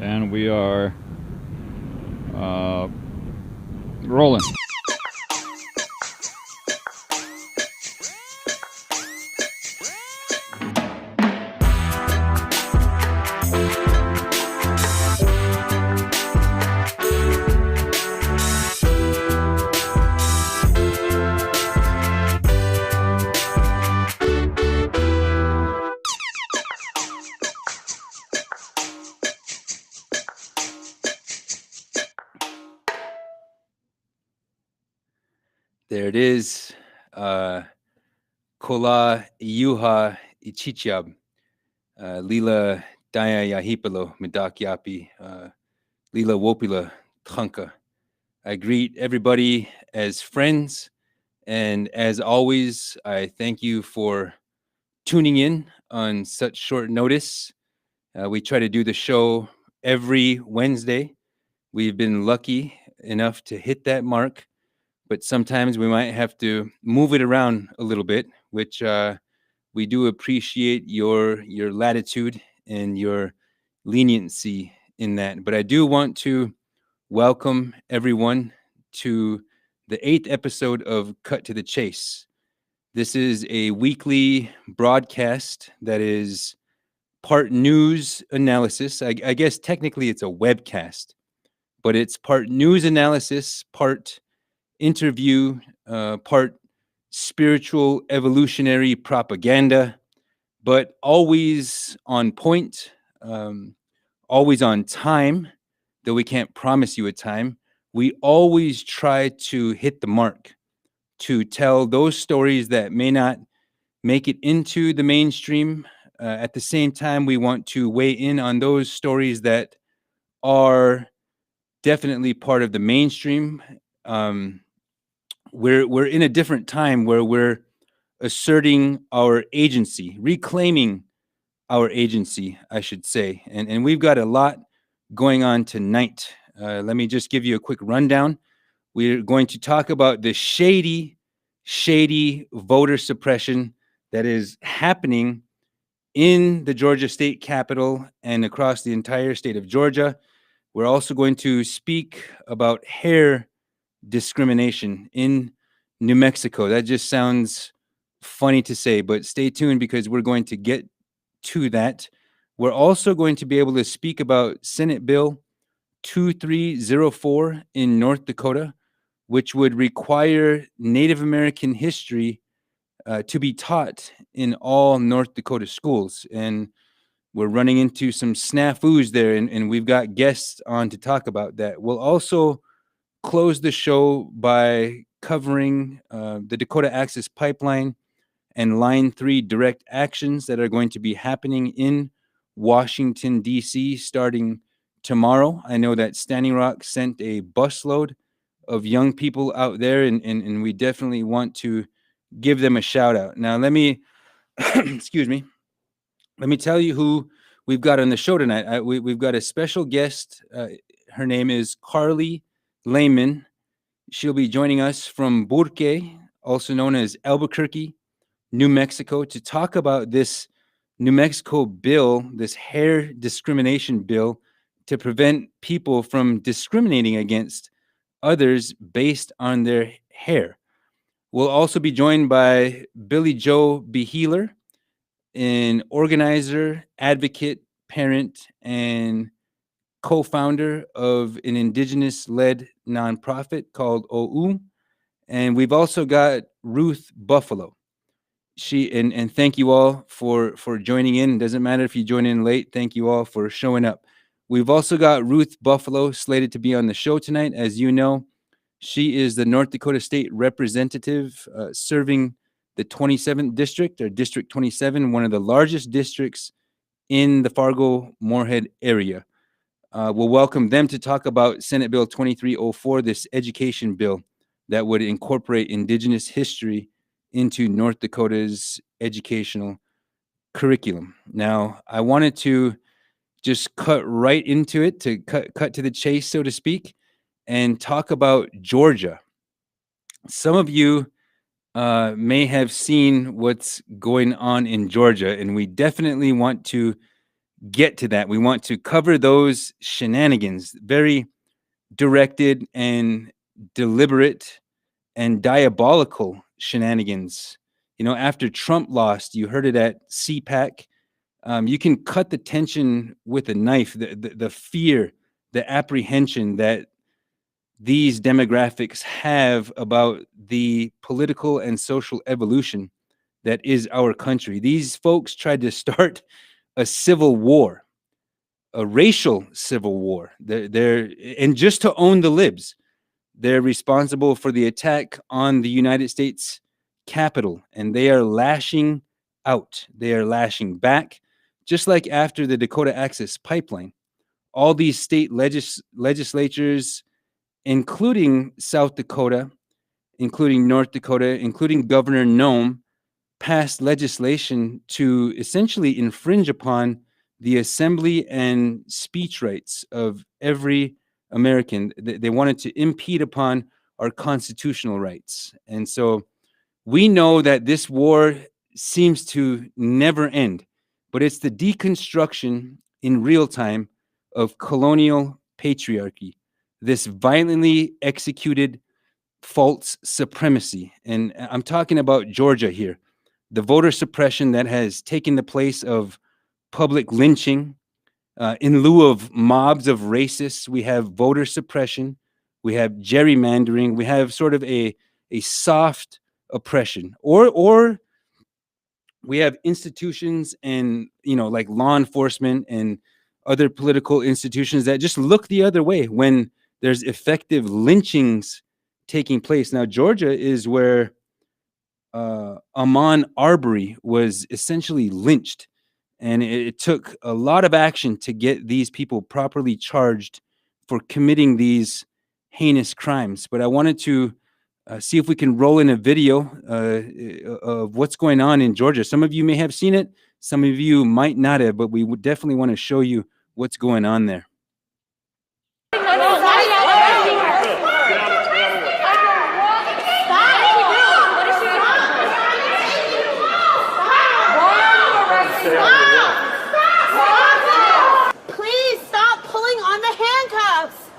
And we are rolling. There it is. Kola Yuha Ichichab. Lila Daya Yahipalo Midak Yapi. Lila Wopila Tchanka. I greet everybody as friends. And as always, I thank you for tuning in on such short notice. We try to do the show every Wednesday. We've been lucky enough to hit that mark, but sometimes we might have to move it around a little bit, which we do appreciate your latitude and your leniency in that. But I do want to welcome everyone to the 8th episode of Cut to the Chase. This is a weekly broadcast that is part news analysis. I guess technically it's a webcast, but it's part news analysis, part interview, part spiritual evolutionary propaganda, but always on point, always on time, though we can't promise you a time. We always try to hit the mark, to tell those stories that may not make it into the mainstream. At the same time, we want to weigh in on those stories that are definitely part of the mainstream. We're in a different time where we're asserting our agency, reclaiming our agency, I should say. And we've got a lot going on tonight. Let me just give you a quick rundown. We're going to talk about the shady voter suppression that is happening in the Georgia state capitol and across the entire state of Georgia. We're also going to speak about hair discrimination in New Mexico. That just sounds funny to say, but stay tuned because we're going to get to that. We're also going to be able to speak about Senate Bill 2304 in North Dakota, which would require Native American history to be taught in all North Dakota schools. And we're running into some snafus there, and we've got guests on to talk about that. We'll also close the show by covering the Dakota Access Pipeline and Line 3 direct actions that are going to be happening in Washington, D.C. starting tomorrow. I know that Standing Rock sent a busload of young people out there, and we definitely want to give them a shout out. Now, let me, excuse me, let me tell you who we've got on the show tonight. We've got a special guest. Her name is Carleigh Lameman. She'll be joining us from Burque, also known as Albuquerque, New Mexico, to talk about this New Mexico bill, this hair discrimination bill, to prevent people from discriminating against others based on their hair. We'll also be joined by Billi Jo Beheler, an organizer, advocate, parent, and co-founder of an indigenous-led nonprofit called OU. And we've also got Ruth Buffalo. And thank you all for joining in. It doesn't matter if you join in late. Thank you all for showing up. We've also got Ruth Buffalo slated to be on the show tonight. As you know, she is the North Dakota State Representative serving the 27th District, or District 27, one of the largest districts in the Fargo-Moorhead area. We'll welcome them to talk about Senate Bill 2304, this education bill that would incorporate Indigenous history into North Dakota's educational curriculum. Now, I wanted to just cut right into it, to cut to the chase, so to speak, and talk about Georgia. Some of you may have seen what's going on in Georgia, and we definitely want to get to that. We want to cover those shenanigans, very directed and deliberate and diabolical shenanigans. You know, after Trump lost, you heard it at CPAC. You can cut the tension with a knife, the fear, the apprehension that these demographics have about the political and social evolution that is our country. These folks tried to start a civil war, a racial civil war. And just to own the libs, they're responsible for the attack on the United States Capitol, and they are lashing out. They are lashing back, just like after the Dakota Access Pipeline. All these state legislatures, including South Dakota, including North Dakota, including Governor Nome, passed legislation to essentially infringe upon the assembly and speech rights of every American. They wanted to impede upon our constitutional rights. And so we know that this war seems to never end, but it's the deconstruction in real time of colonial patriarchy, this violently executed false supremacy. And I'm talking about Georgia here, the voter suppression that has taken the place of public lynching. In lieu of mobs of racists, we have voter suppression, we have gerrymandering, we have sort of a soft oppression, or we have institutions and, you know, like law enforcement and other political institutions that just look the other way when there's effective lynchings taking place. Now, Georgia is where Ahmaud Arbery was essentially lynched, and it took a lot of action to get these people properly charged for committing these heinous crimes. But I wanted to see if we can roll in a video of what's going on in Georgia. Some of you may have seen it, some of you might not have, but we would definitely want to show you what's going on there. Please stop pulling on the handcuffs.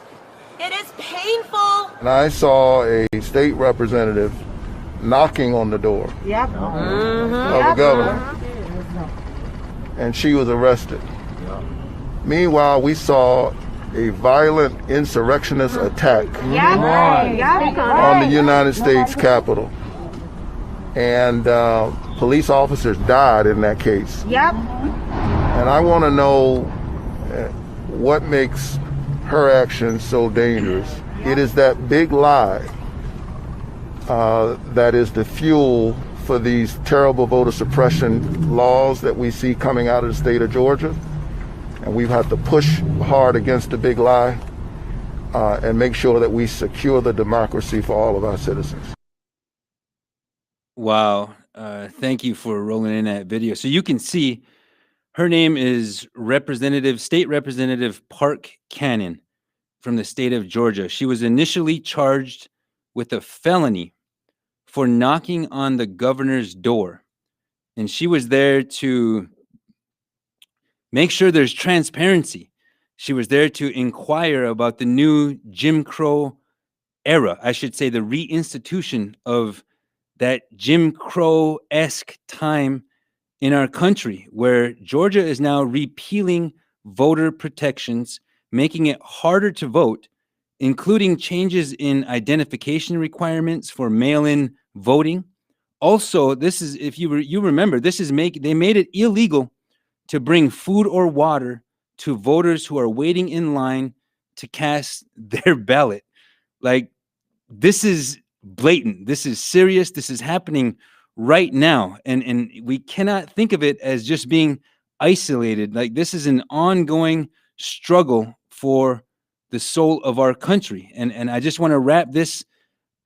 It is painful. And I saw a state representative knocking on the door of the governor, and she was arrested. Meanwhile, we saw a violent insurrectionist attack on the United States Capitol, and police officers died in that case. And I want to know what makes her actions so dangerous. It is that big lie that is the fuel for these terrible voter suppression laws that we see coming out of the state of Georgia. And we've had to push hard against the big lie and make sure that we secure the democracy for all of our citizens. Wow. Thank you for rolling in that video. So you can see her name is State Representative Park Cannon from the state of Georgia. She was initially charged with a felony for knocking on the governor's door. And she was there to make sure there's transparency. She was there to inquire about the new Jim Crow era, I should say, the reinstitution of that Jim Crow-esque time in our country, where Georgia is now repealing voter protections, making it harder to vote, including changes in identification requirements for mail-in voting. Also, this is, if you remember, they made it illegal to bring food or water to voters who are waiting in line to cast their ballot. Like, this is blatant. This is serious. This is happening right now. And we cannot think of it as just being isolated. Like, this is an ongoing struggle for the soul of our country. And I just want to wrap this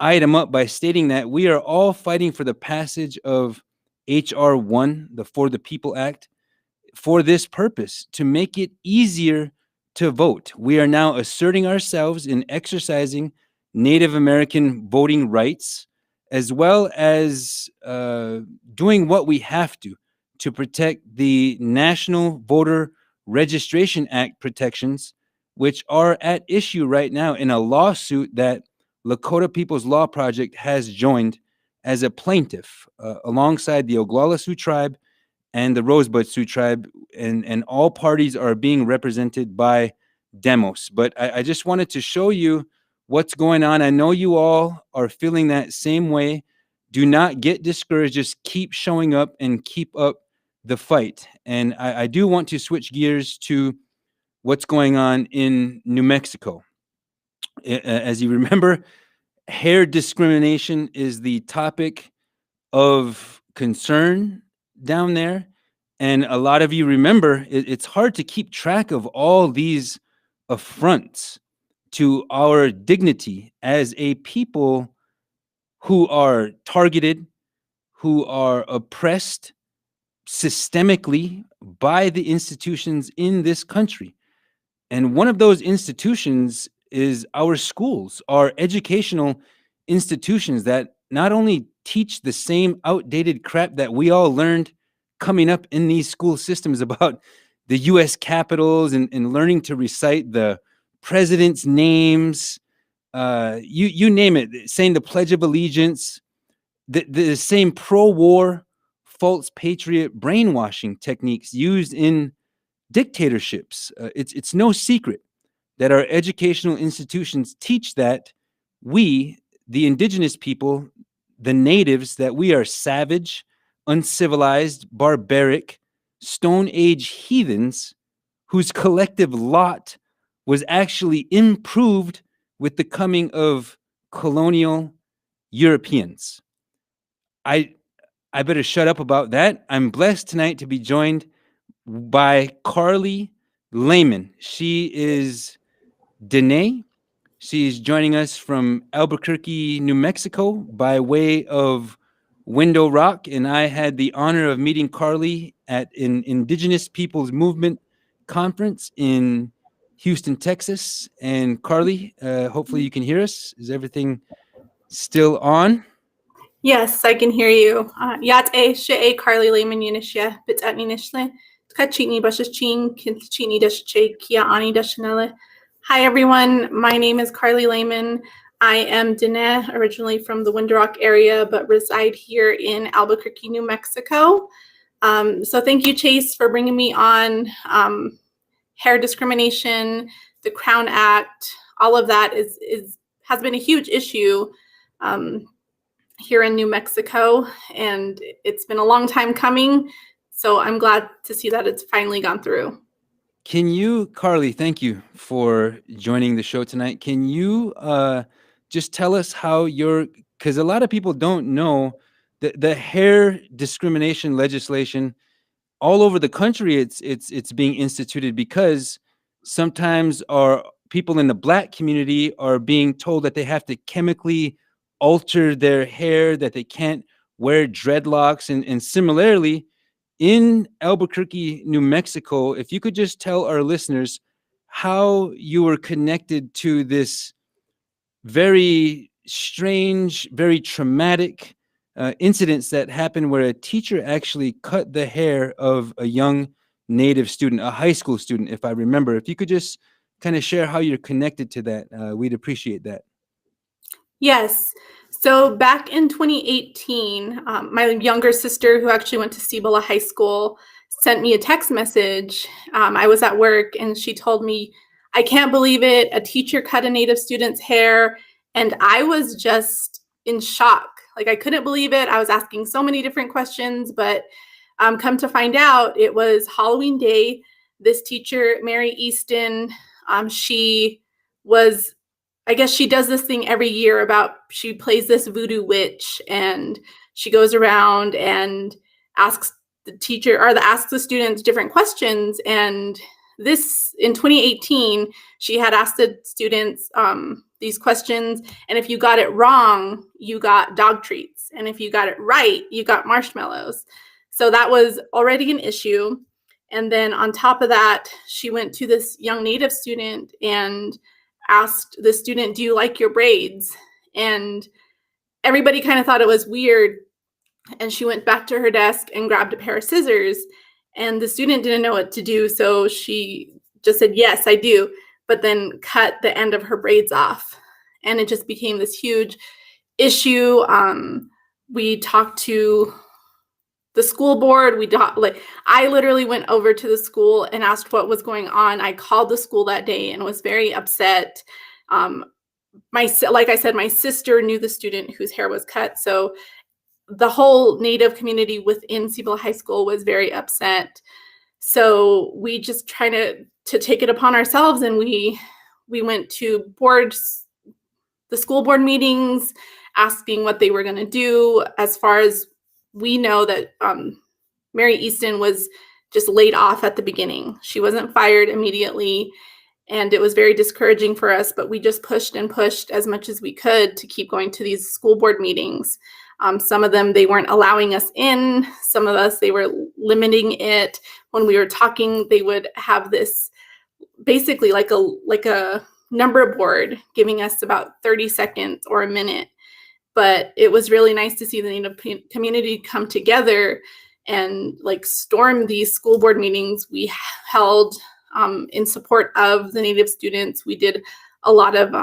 item up by stating that we are all fighting for the passage of H.R. 1, the For the People Act, for this purpose, to make it easier to vote. We are now asserting ourselves in exercising Native American voting rights, as well as doing what we have to protect the national voter Registration Act protections, which are at issue right now in a lawsuit that Lakota People's Law Project has joined as a plaintiff alongside the Oglala Sioux tribe and the Rosebud Sioux tribe, and all parties are being represented by demos. But I just wanted to show you what's going on. I know you all are feeling that same way. Do not get discouraged. Just keep showing up and keep up the fight. And I do want to switch gears to what's going on in New Mexico. As you remember, hair discrimination is the topic of concern down there. And a lot of you remember, it's hard to keep track of all these affronts to our dignity as a people who are targeted, who are oppressed systemically by the institutions in this country. And one of those institutions is our schools, our educational institutions that not only teach the same outdated crap that we all learned coming up in these school systems about the U.S. capitals and learning to recite the president's names, you name it, saying the Pledge of Allegiance, the same pro-war, false patriot brainwashing techniques used in dictatorships. It's no secret that our educational institutions teach that we, the indigenous people, the natives, that we are savage, uncivilized, barbaric, Stone Age heathens whose collective lot was actually improved with the coming of colonial Europeans. I better shut up about that. I'm blessed tonight to be joined by Carleigh Lameman. She is Dene. She's joining us from Albuquerque, New Mexico, by way of Window Rock, and I had the honor of meeting Carleigh at an Indigenous Peoples Movement conference in Houston, Texas. And Carleigh, hopefully you can hear us. Is everything still on? Yes, I can hear you. Yat she Carleigh Lameman Unisha, bit at Nishle, Kachini Bashachin, Kinchini Dashe, Kia Ani Dashanele. Hi everyone, my name is Carleigh Lameman. I am Dene, originally from the Window Rock area, but reside here in Albuquerque, New Mexico. So thank you, Chase, for bringing me on. Hair discrimination, the Crown Act, all of that has been a huge issue here in New Mexico, and it's been a long time coming. So I'm glad to see that it's finally gone through. Can you, Carleigh, thank you for joining the show tonight. Can you just tell us how because a lot of people don't know the hair discrimination legislation all over the country, it's being instituted because sometimes our people in the Black community are being told that they have to chemically alter their hair, that they can't wear dreadlocks. And similarly, in Albuquerque, New Mexico, if you could just tell our listeners how you were connected to this very strange, very traumatic incidents that happened where a teacher actually cut the hair of a young Native student, a high school student, if I remember. If you could just kind of share how you're connected to that, we'd appreciate that. Yes. So back in 2018, my younger sister, who actually went to Cibola High School, sent me a text message. I was at work and she told me, "I can't believe it. A teacher cut a Native student's hair." And I was just in shock. Like, I couldn't believe it. I was asking so many different questions, but come to find out, it was Halloween Day. This teacher, Mary Easton, she was, I guess she does this thing every year about, she plays this voodoo witch and she goes around and asks the students different questions. And this, in 2018, she had asked the students these questions. And if you got it wrong, you got dog treats. And if you got it right, you got marshmallows. So that was already an issue. And then on top of that, she went to this young Native student and asked the student, "Do you like your braids?" And everybody kind of thought it was weird. And she went back to her desk and grabbed a pair of scissors And the student didn't know what to do, so she just said, "Yes, I do," but then cut the end of her braids off. And it just became this huge issue. We talked to the school board. I literally went over to the school and asked what was going on. I called the school that day and was very upset. Like I said, my sister knew the student whose hair was cut, so the whole Native community within Cibola High School was very upset. So we just tried to take it upon ourselves, and we went to the school board meetings, asking what they were going to do. As far as we know, that Mary Easton was just laid off at the beginning. She wasn't fired immediately, and it was very discouraging for us, but we just pushed and pushed as much as we could to keep going to these school board meetings. Some of them, they weren't allowing us in. Some of us, they were limiting it. When we were talking, they would have this basically like a number board giving us about 30 seconds or a minute. But it was really nice to see the Native community come together and like storm these school board meetings we held in support of the Native students. We did a lot of,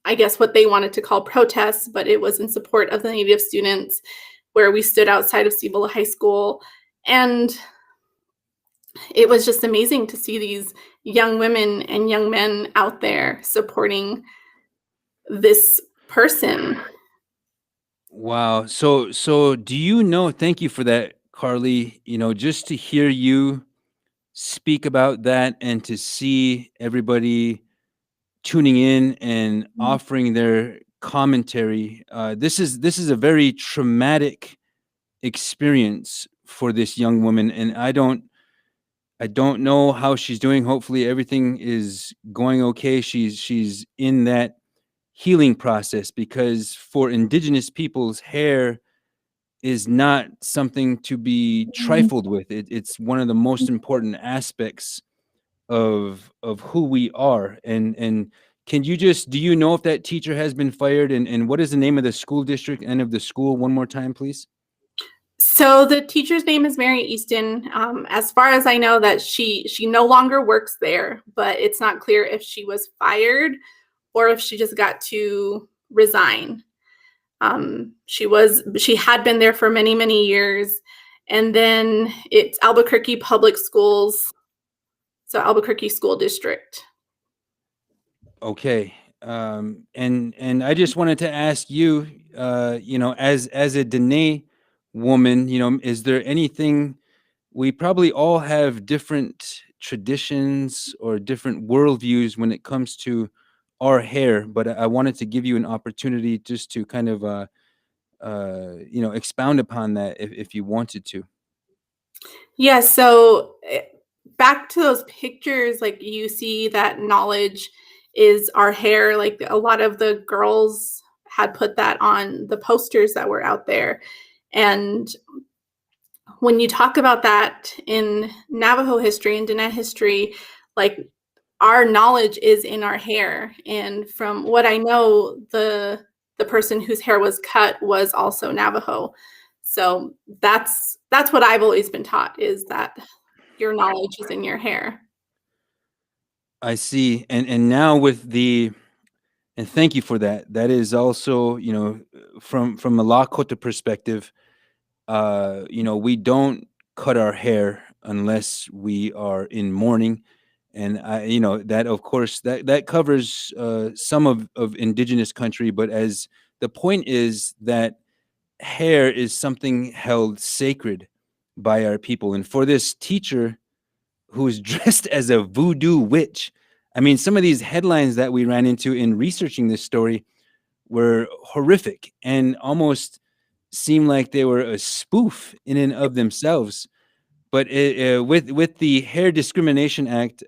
I guess what they wanted to call protests, but it was in support of the Native students, where we stood outside of Cibola High School. And it was just amazing to see these young women and young men out there supporting this person. Wow. So do you know, thank you for that, Carleigh, just to hear you speak about that and to see everybody tuning in and offering their commentary. This is a very traumatic experience for this young woman, and I don't know how she's doing. Hopefully everything is going okay. She's in that healing process, because for Indigenous peoples, hair is not something to be trifled with. It's one of the most important aspects of who we are. And can you do you know if that teacher has been fired, and what is the name of the school district and of the school one more time, please? So the teacher's name is Mary Easton. As far as I know, that she no longer works there, but it's not clear if she was fired or if she just got to resign. She had been there for many, many years. And then it's Albuquerque Public Schools, so Albuquerque School District. Okay. And I just wanted to ask you, as a Dene woman, is there anything, we probably all have different traditions or different worldviews when it comes to our hair, but I wanted to give you an opportunity just to kind of, expound upon that if you wanted to. Yeah, so back to those pictures, like you see that knowledge is our hair. Like a lot of the girls had put that on the posters that were out there. And when you talk about that in Navajo history and Diné history, like our knowledge is in our hair. And from what I know, the person whose hair was cut was also Navajo. So that's what I've always been taught, is that your knowledge is in your hair. I see. And now and thank you for that. That is also, from a Lakota perspective, we don't cut our hair unless we are in mourning. And that, of course, that covers some of Indigenous country. But as the point is that hair is something held sacred by our people. And for this teacher who is dressed as a voodoo witch, I mean, some of these headlines that we ran into in researching this story were horrific and almost seemed like they were a spoof in and of themselves. But with the Hair Discrimination Act,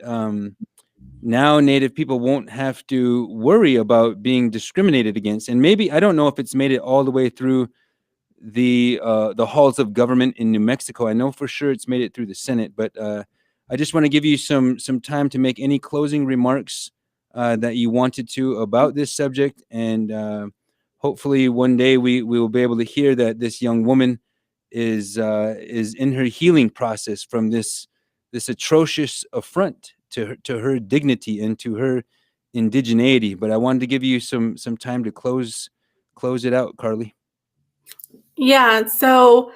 now Native people won't have to worry about being discriminated against. And maybe, I don't know if it's made it all the way through the halls of government in New Mexico. I know for sure it's made it through the Senate, but I just want to give you some time to make any closing remarks that you wanted to about this subject. And hopefully one day we will be able to hear that this young woman is in her healing process from this atrocious affront to her dignity and to her indigeneity. But I wanted to give you some time to close it out, Carleigh. Yeah, so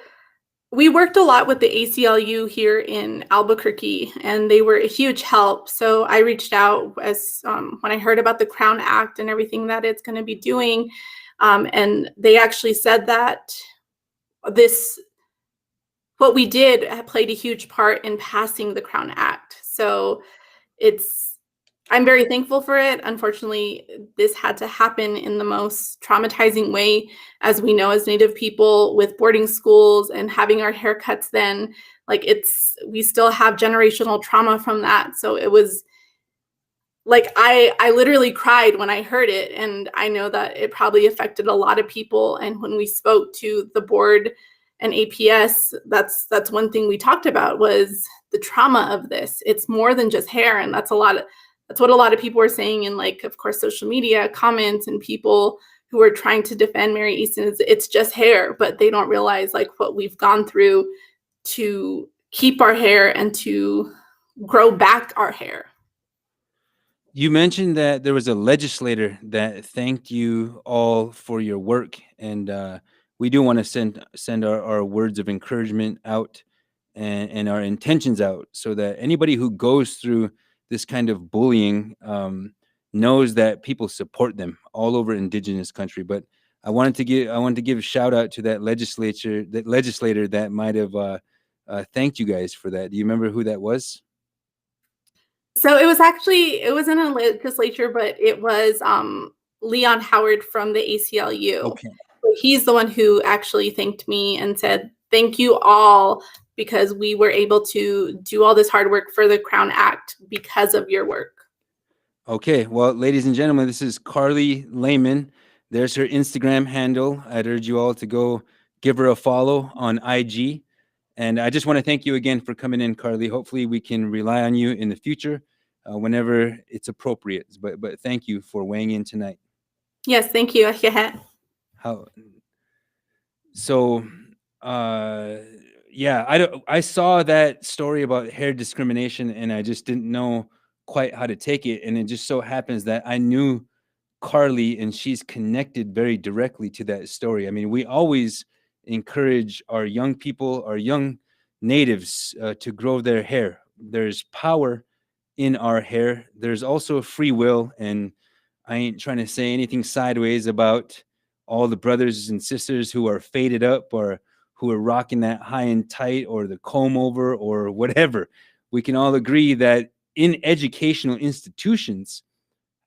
we worked a lot with the ACLU here in Albuquerque, and they were a huge help. So I reached out as when I heard about the Crown Act and everything that it's going to be doing, and they actually said that what we did played a huge part in passing the Crown Act. So I'm very thankful for it. Unfortunately, this had to happen in the most traumatizing way, as we know, as Native people, with boarding schools and having our haircuts then. We still have generational trauma from that. So it was like, I literally cried when I heard it. And I know that it probably affected a lot of people. And when we spoke to the board and APS, that's one thing we talked about, was the trauma of this. It's more than just hair. And that's what a lot of people are saying in, of course, social media comments, and people who are trying to defend Mary Easton. It's just hair, but they don't realize what we've gone through to keep our hair and to grow back our hair. You mentioned that there was a legislator that thanked you all for your work, and we do want to send our words of encouragement out and our intentions out, so that anybody who goes through this kind of bullying knows that people support them all over Indigenous country. But I wanted to give a shout out to that legislator that might have thanked you guys for that. Do you remember who that was? So it wasn't a legislature, but it was Leon Howard from the ACLU. Okay. He's the one who actually thanked me and said, thank you all, because we were able to do all this hard work for the Crown Act because of your work. Okay, well, ladies and gentlemen, this is Carleigh Lameman. There's her Instagram handle. I'd urge you all to go give her a follow on IG. And I just want to thank you again for coming in, Carleigh. Hopefully we can rely on you in the future whenever it's appropriate. But thank you for weighing in tonight. Yes, thank you. I saw that story about hair discrimination, and I just didn't know quite how to take it. And it just so happens that I knew Carleigh, and she's connected very directly to that story. I mean, we always encourage our young people, our young natives, to grow their hair. There's power in our hair. There's also free will, and I ain't trying to say anything sideways about all the brothers and sisters who are faded up or who are rocking that high and tight or the comb over or whatever. We can all agree that in educational institutions,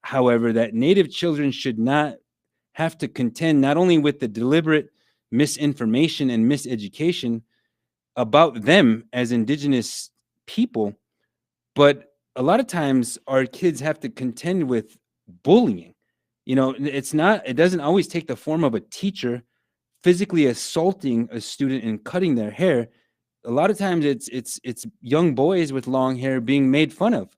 however, that Native children should not have to contend not only with the deliberate misinformation and miseducation about them as Indigenous people, but a lot of times our kids have to contend with bullying. You know, it doesn't always take the form of a teacher physically assaulting a student and cutting their hair. A lot of times it's young boys with long hair being made fun of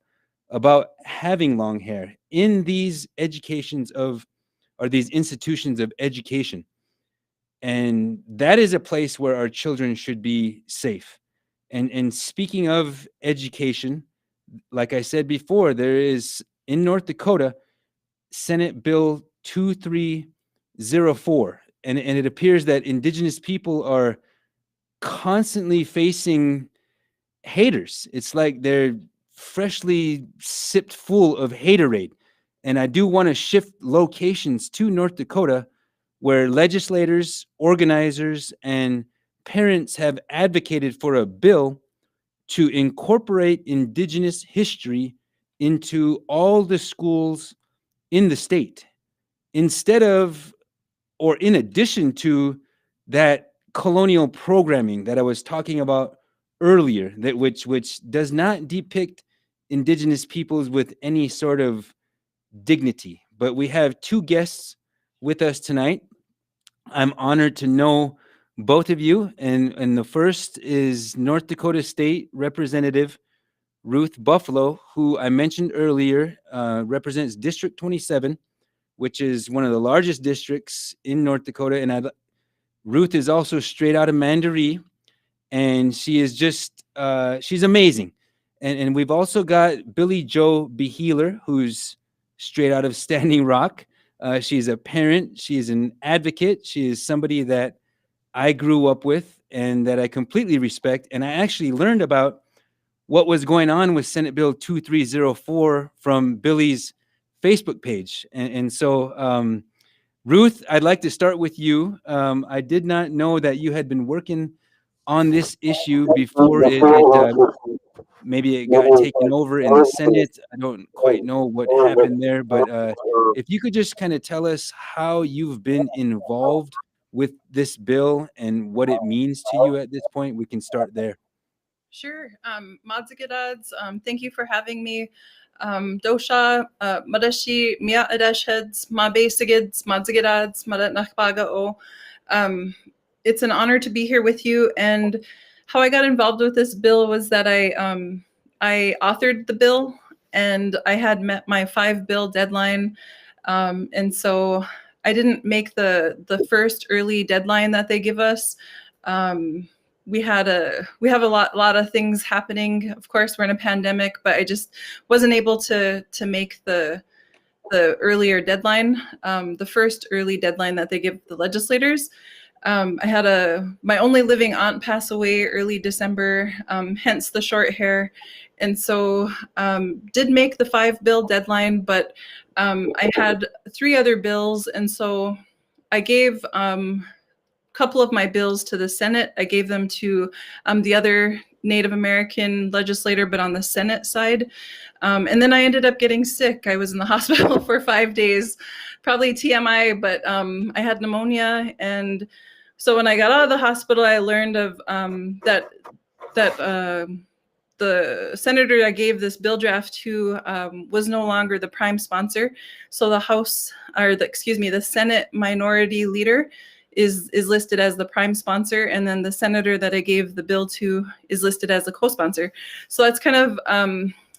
about having long hair in these these institutions of education. And that is a place where our children should be safe. And speaking of education, like I said before, there is in North Dakota Senate Bill 2304, and it appears that Indigenous people are constantly facing haters. It's like they're freshly sipped full of haterade. And I do want to shift locations to North Dakota, where legislators, organizers, and parents have advocated for a bill to incorporate Indigenous history into all the schools in the state, instead of, or in addition to, that colonial programming that I was talking about earlier, that which does not depict Indigenous peoples with any sort of dignity. But we have two guests with us tonight. I'm honored to know both of you, and the first is North Dakota State Representative Ruth Buffalo, who I mentioned earlier, represents District 27, which is one of the largest districts in North Dakota. And Ruth is also straight out of Mandaree, and she is just, she's amazing. And we've also got Billi Jo Beheler, who's straight out of Standing Rock. She's a parent. She is an advocate. She is somebody that I grew up with and that I completely respect. And I actually learned about what was going on with Senate Bill 2304 from Billy's Facebook page. And so, Ruth, I'd like to start with you. I did not know that you had been working on this issue before maybe it got taken over in the Senate. I don't quite know what happened there, but if you could just kind of tell us how you've been involved with this bill and what it means to you at this point, we can start there. Sure. Madzigidads, thank you for having me. Dosha, Madashi, Mia Adashheads, Mabasigids, Madzigidads, Madat Nakbagao. It's an honor to be here with you. And how I got involved with this bill was that I authored the bill and I had met my 5-bill deadline. And so I didn't make the first early deadline that they give us. We have a lot of things happening. Of course, we're in a pandemic, but I just wasn't able to make the earlier deadline, the first early deadline that they give the legislators. I had my only living aunt pass away early December, hence the short hair. And so did make the 5-bill deadline, but I had 3 other bills. And so I gave couple of my bills to the Senate. I gave them to the other Native American legislator, but on the Senate side. And then I ended up getting sick. I was in the hospital for 5 days, probably TMI, but I had pneumonia. And so when I got out of the hospital, I learned of that the senator I gave this bill draft to was no longer the prime sponsor. So the Senate minority leader is listed as the prime sponsor, and then the senator that I gave the bill to is listed as the co-sponsor. So that's kind of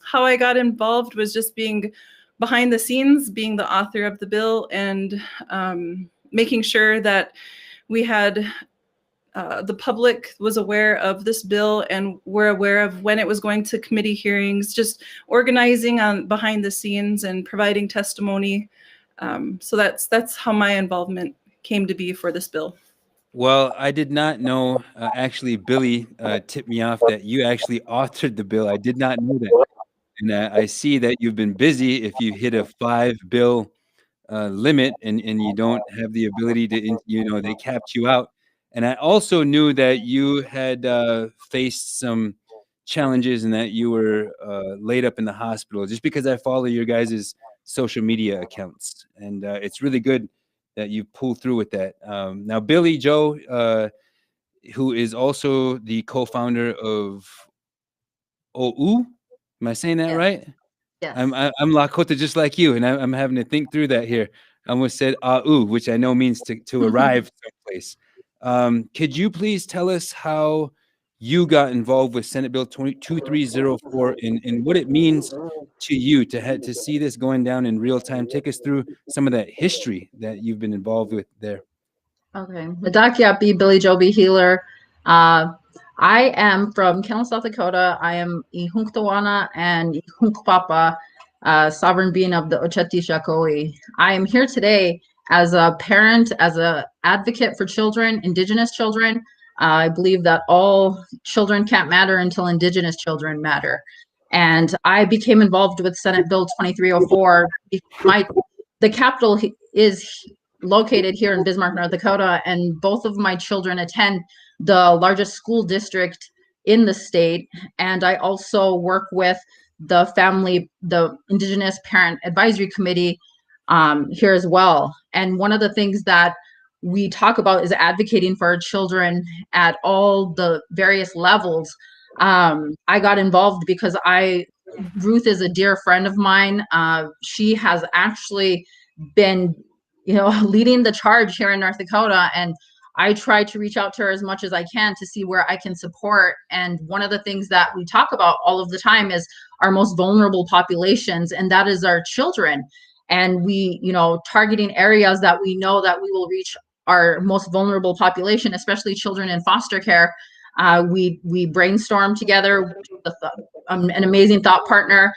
how I got involved, was just being behind the scenes, being the author of the bill, and making sure that we had the public was aware of this bill and were aware of when it was going to committee hearings, just organizing on behind the scenes and providing testimony. So that's how my involvement came to be for this bill. Well, I did not know, actually, Billy tipped me off that you actually authored the bill. I did not know that. And I see that you've been busy. If you hit a 5-bill limit and you don't have the ability to, they capped you out. And I also knew that you had faced some challenges and that you were laid up in the hospital, just because I follow your guys' social media accounts. And it's really good that you pull through with that. Now, Billi Jo, who is also the co-founder of OU, am I saying that right? Yes. I'm Lakota just like you, and I'm having to think through that here. I almost said AU, which I know means to arrive someplace. Could you please tell us how you got involved with Senate Bill 2304 and what it means to you to see this going down in real time? Take us through some of that history that you've been involved with there. Okay. Madakiapi, Billi Jo Beheler. I am from Carleigh, South Dakota. I am Ihunktawana and Ihunkpapa, sovereign being of the Ocheti Shakoi. I am here today as a parent, as an advocate for children, Indigenous children. I believe that all children can't matter until Indigenous children matter. And I became involved with Senate Bill 2304. The capital is located here in Bismarck, North Dakota, and both of my children attend the largest school district in the state. And I also work with the Indigenous Parent Advisory Committee here as well. And one of the things that we talk about is advocating for our children at all the various levels. I got involved because Ruth is a dear friend of mine. She has actually been, leading the charge here in North Dakota, and I try to reach out to her as much as I can to see where I can support. And one of the things that we talk about all of the time is our most vulnerable populations, and that is our children. And we, targeting areas that we know that we will reach our most vulnerable population, especially children in foster care. We brainstormed together with an amazing thought partner,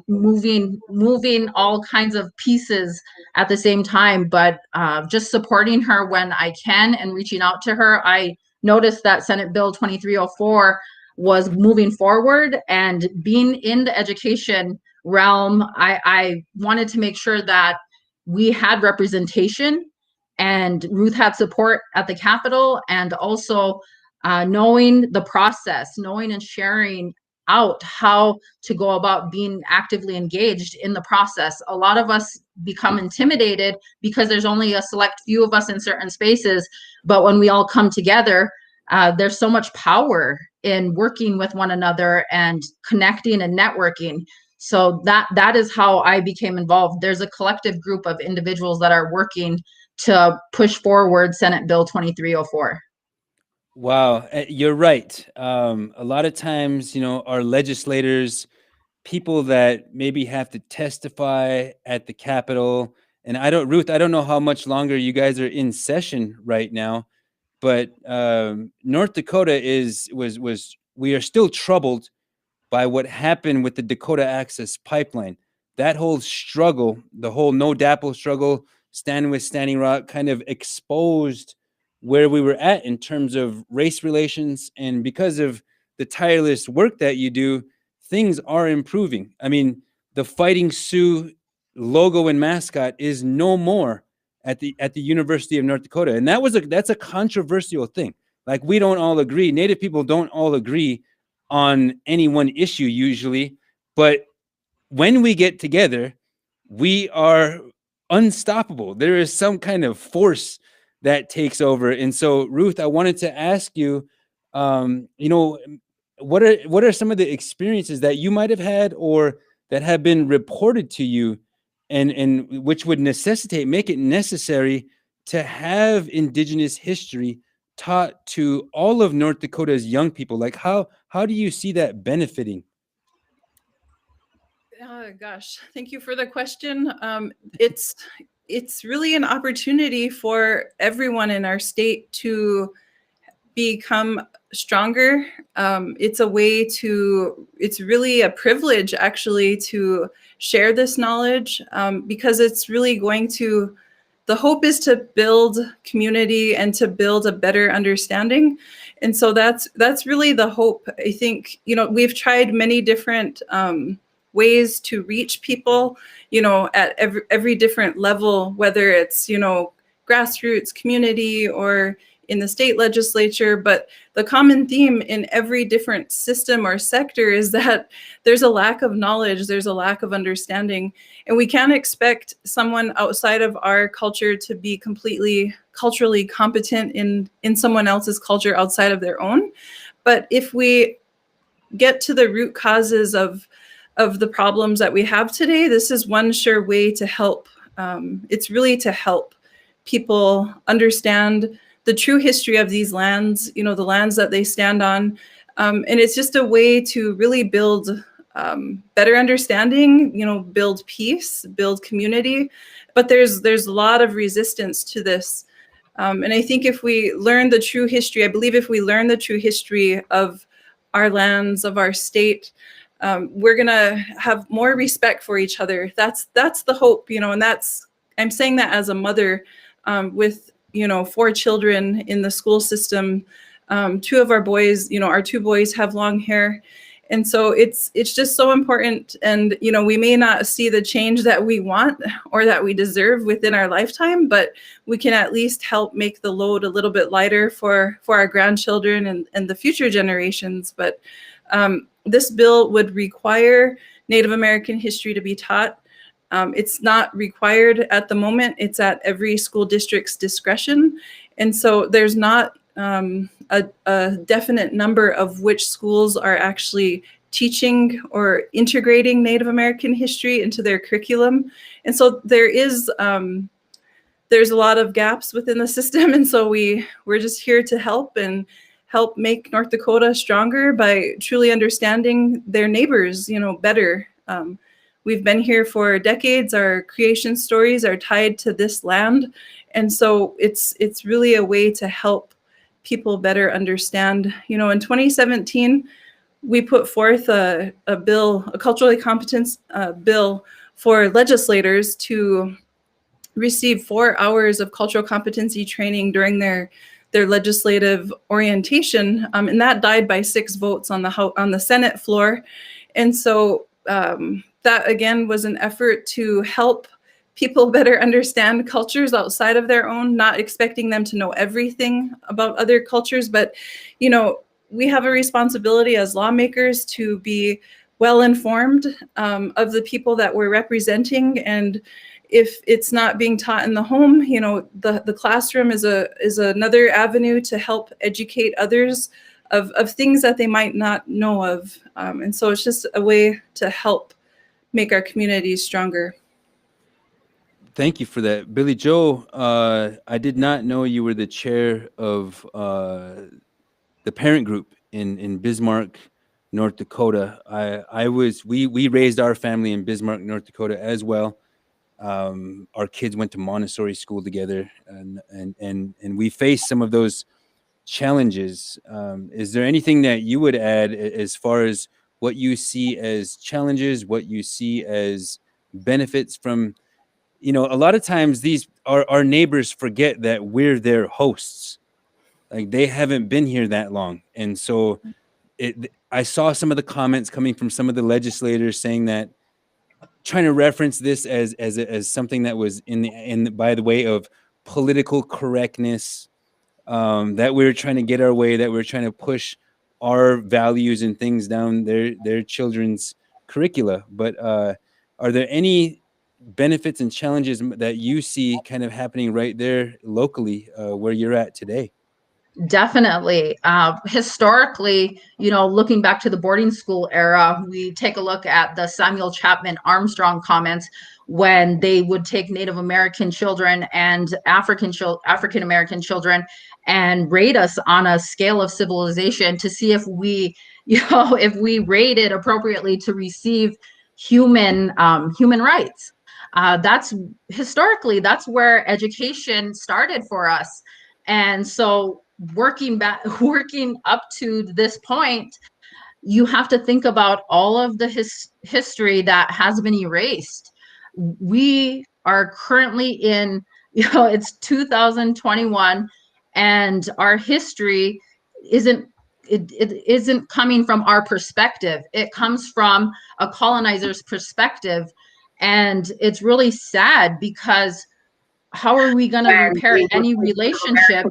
moving all kinds of pieces at the same time, but just supporting her when I can and reaching out to her. I noticed that Senate Bill 2304 was moving forward, and being in the education realm, I wanted to make sure that we had representation, and Ruth had support at the Capitol, and also knowing the process, knowing and sharing out how to go about being actively engaged in the process. A lot of us become intimidated because there's only a select few of us in certain spaces, but when we all come together, there's so much power in working with one another and connecting and networking. So that is how I became involved. There's a collective group of individuals that are working to push forward Senate Bill 2304. Wow, you're right. A lot of times, our legislators, people that maybe have to testify at the Capitol, and Ruth, I don't know how much longer you guys are in session right now, but North Dakota we are still troubled by what happened with the Dakota Access Pipeline. That whole struggle, the whole no DAPL struggle, Stand with Standing Rock, kind of exposed where we were at in terms of race relations. And because of the tireless work that you do, things are improving. I mean, the Fighting Sioux logo and mascot is no more at the University of North Dakota. And that's a controversial thing. Like, we don't all agree. Native people don't all agree on any one issue usually, but when we get together, we are unstoppable. There is some kind of force that takes over. And so, Ruth, I wanted to ask you, what are some of the experiences that you might have had or that have been reported to you, and which would make it necessary to have Indigenous history taught to all of North Dakota's young people? Like, how do you see that benefiting? Gosh, thank you for the question. It's really an opportunity for everyone in our state to become stronger. It's really a privilege, actually, to share this knowledge, because it's really the hope is to build community and to build a better understanding. And so that's really the hope. I think, we've tried many different ways to reach people, at every different level, whether it's, grassroots, community, or in the state legislature. But the common theme in every different system or sector is that there's a lack of knowledge, there's a lack of understanding, and we can't expect someone outside of our culture to be completely culturally competent in someone else's culture outside of their own. But if we get to the root causes of the problems that we have today, this is one sure way to help. It's really to help people understand the true history of these lands, the lands that they stand on. And it's just a way to really build better understanding, build peace, build community. But there's a lot of resistance to this. And I think if we learn the true history, I believe if we learn the true history of our lands, of our state, we're gonna have more respect for each other. That's the hope, and I'm saying that as a mother with 4 children in the school system. 2 of our boys, our 2 boys have long hair. And so it's just so important. And, we may not see the change that we want or that we deserve within our lifetime, but we can at least help make the load a little bit lighter for our grandchildren and the future generations. But this bill would require Native American history to be taught. It's not required at the moment. It's at every school district's discretion. And so there's not a definite number of which schools are actually teaching or integrating Native American history into their curriculum. And so there's a lot of gaps within the system. And so we're just here to help make North Dakota stronger by truly understanding their neighbors, better. We've been here for decades. Our creation stories are tied to this land. And so it's really a way to help people better understand. You know, in 2017, we put forth a bill, a culturally competence bill for legislators to receive 4 hours of cultural competency training during their legislative orientation, and that died by 6 votes on the Senate floor. And so that again was an effort to help people better understand cultures outside of their own, not expecting them to know everything about other cultures, but you know, we have a responsibility as lawmakers to be well informed of the people that we're representing. And if it's not being taught in the home, you know, the classroom is another avenue to help educate others of things that they might not know of. And so it's just a way to help make our communities stronger. Thank you for that. Billi Jo, I did not know you were the chair of the parent group in Bismarck, North Dakota. We raised our family in Bismarck, North Dakota as well. Our kids went to Montessori school together, and we faced some of those challenges. Is there anything that you would add as far as what you see as challenges, what you see as benefits from, you know, a lot of times these our neighbors forget that we're their hosts. Like, they haven't been here that long. And so I saw some of the comments coming from some of the legislators saying that, trying to reference this as something that was by the way of political correctness, that we were trying to get our way, that we were trying to push our values and things down their children's curricula. But are there any benefits and challenges that you see kind of happening right there locally where you're at today? Definitely. Historically, you know, looking back to the boarding school era, we take a look at the Samuel Chapman Armstrong comments when they would take Native American children and African American children and rate us on a scale of civilization to see if we, you know, if we rated appropriately to receive human rights. That's historically, that's where education started for us. And so working up to this point, you have to think about all of the history that has been erased. We are currently in, you know, it's 2021, and our history isn't coming from our perspective. It comes from a colonizer's perspective. And it's really sad, because how are we going to repair any relationship,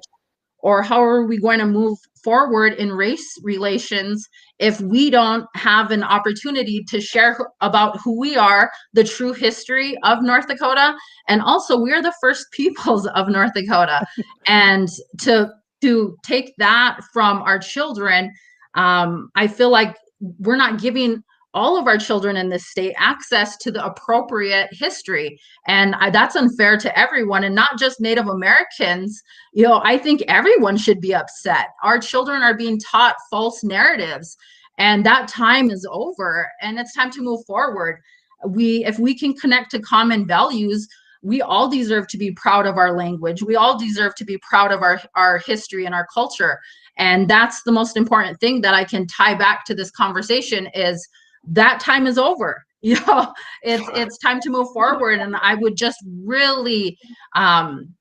or how are we going to move forward in race relations if we don't have an opportunity to share about who we are, the true history of North Dakota, and also we're the first peoples of North Dakota. And to take that from our children, I feel like we're not giving all of our children in this state access to the appropriate history. And that's unfair to everyone, and not just Native Americans. You know, I think everyone should be upset. Our children are being taught false narratives, and that time is over, and it's time to move forward. If we can connect to common values, we all deserve to be proud of our language. We all deserve to be proud of our history and our culture. And that's the most important thing that I can tie back to this conversation, is that time is over. You know, it's time to move forward. And I would just really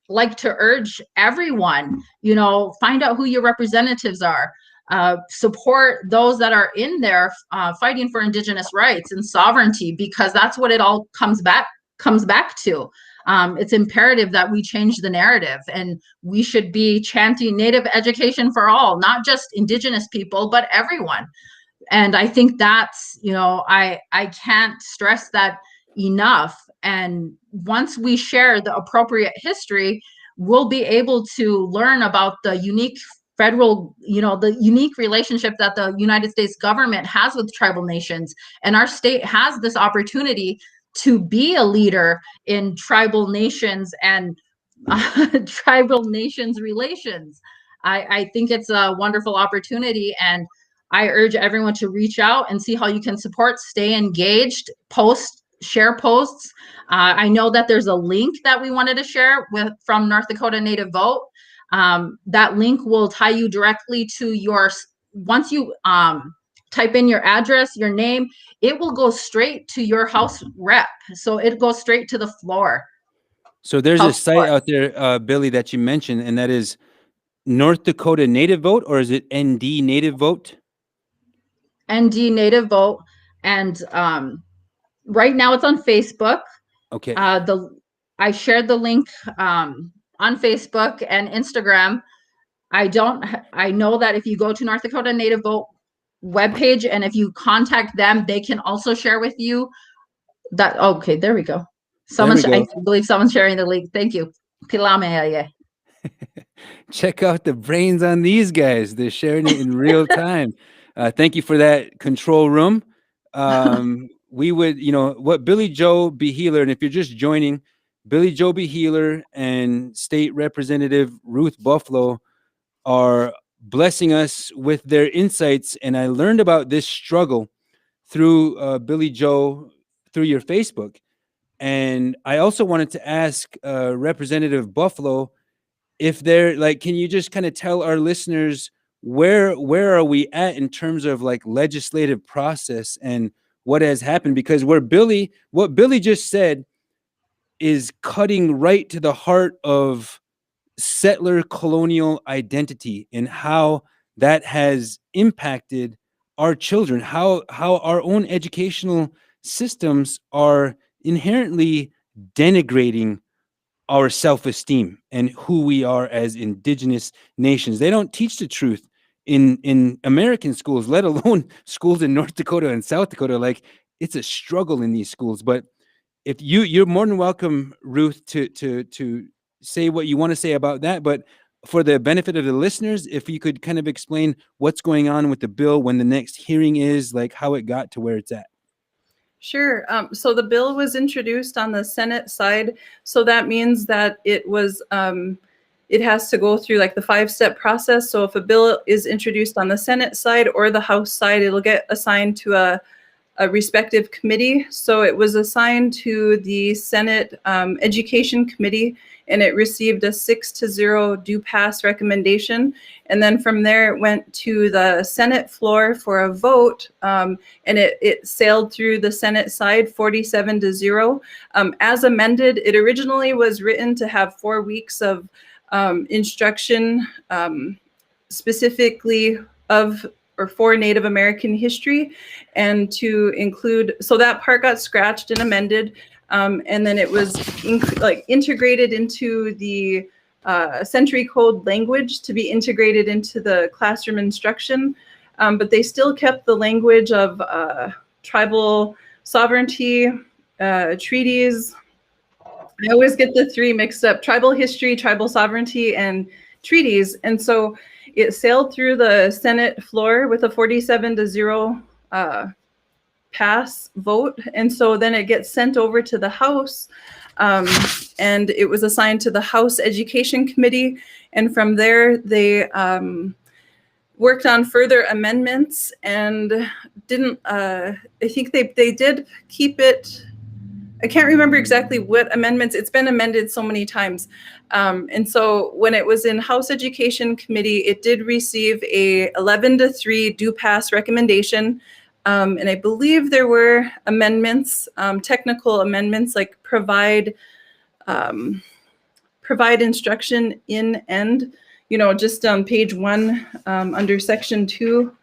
like to urge everyone, you know, find out who your representatives are. Support those that are in there fighting for Indigenous rights and sovereignty, because that's what it all comes back to. It's imperative that we change the narrative, and we should be chanting Native education for all, not just Indigenous people, but everyone. And I think that's, you know, I can't stress that enough. And once we share the appropriate history, we'll be able to learn about the unique federal, you know, the unique relationship that the United States government has with tribal nations. And our state has this opportunity to be a leader in tribal nations and tribal nations relations. I think it's a wonderful opportunity, and I urge everyone to reach out and see how you can support, stay engaged, post, share posts. I know that there's a link that we wanted to share from North Dakota Native Vote. That link will tie you directly to once you type in your address, your name, it will go straight to your House rep. So it goes straight to the floor. So there's House a site floor. out there, Billy, that you mentioned, and that is North Dakota Native Vote, or is it ND Native Vote? ND Native Vote. And right now it's on Facebook. Okay. I shared the link on Facebook and Instagram. I know that if you go to North Dakota Native Vote webpage and if you contact them, they can also share with you that. Okay, there we go. I believe someone's sharing the link. Thank you. Pilame. Check out the brains on these guys. They're sharing it in real time. Thank you for that control room. We would, what Billi Jo Beheler, and if you're just joining, Billi Jo Beheler and State Representative Ruth Buffalo are blessing us with their insights. And I learned about this struggle through Billi Jo, through your Facebook. And I also wanted to ask Representative Buffalo, if they're like, can you just kind of tell our listeners where are we at in terms of like legislative process and what has happened? Because what Billy just said is cutting right to the heart of settler colonial identity and how that has impacted our children, how our own educational systems are inherently denigrating our self-esteem and who we are as indigenous nations. They don't teach the truth in American schools, let alone schools in North Dakota and South Dakota. Like, it's a struggle in these schools. But if you're more than welcome, Ruth, to say what you want to say about that. But for the benefit of the listeners, if you could kind of explain what's going on with the bill, when the next hearing is, like how it got to where it's at. Sure. So the bill was introduced on the Senate side. So that means that it has to go through like the 5-step process. So if a bill is introduced on the Senate side or the House side, it'll get assigned to a respective committee. So it was assigned to the Senate Education Committee, and it received a 6-0 do pass recommendation. And then from there, it went to the Senate floor for a vote, and it sailed through the Senate side 47-0. As amended, it originally was written to have 4 weeks of instruction specifically of or for Native American history, and to include, so that part got scratched and amended, and then it was integrated into the Century Code language to be integrated into the classroom instruction, but they still kept the language of tribal sovereignty, treaties. I always get the 3 mixed up: tribal history, tribal sovereignty, and treaties. And so it sailed through the Senate floor with a 47-0 pass vote. And so then it gets sent over to the House, and it was assigned to the House Education Committee. And from there, they worked on further amendments and didn't, I think they did keep it. I can't remember exactly what amendments. It's been amended so many times. And so when it was in House Education Committee, it did receive a 11-3 do pass recommendation. And I believe there were amendments, technical amendments, like provide instruction in end, just on page 1 under section 2.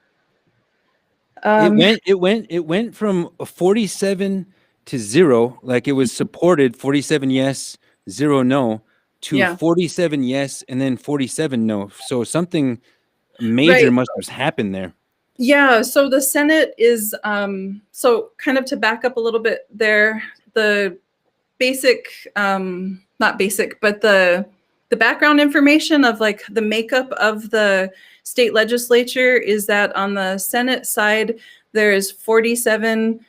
It went from a 47 to 0, like it was supported, 47 yes, 0 no, to 47 yes, and then 47 no. So something major must have happened there. Yeah, so the Senate is, so kind of to back up a little bit there, the basic, not basic, but the background information of like the makeup of the state legislature is that on the Senate side, there's 47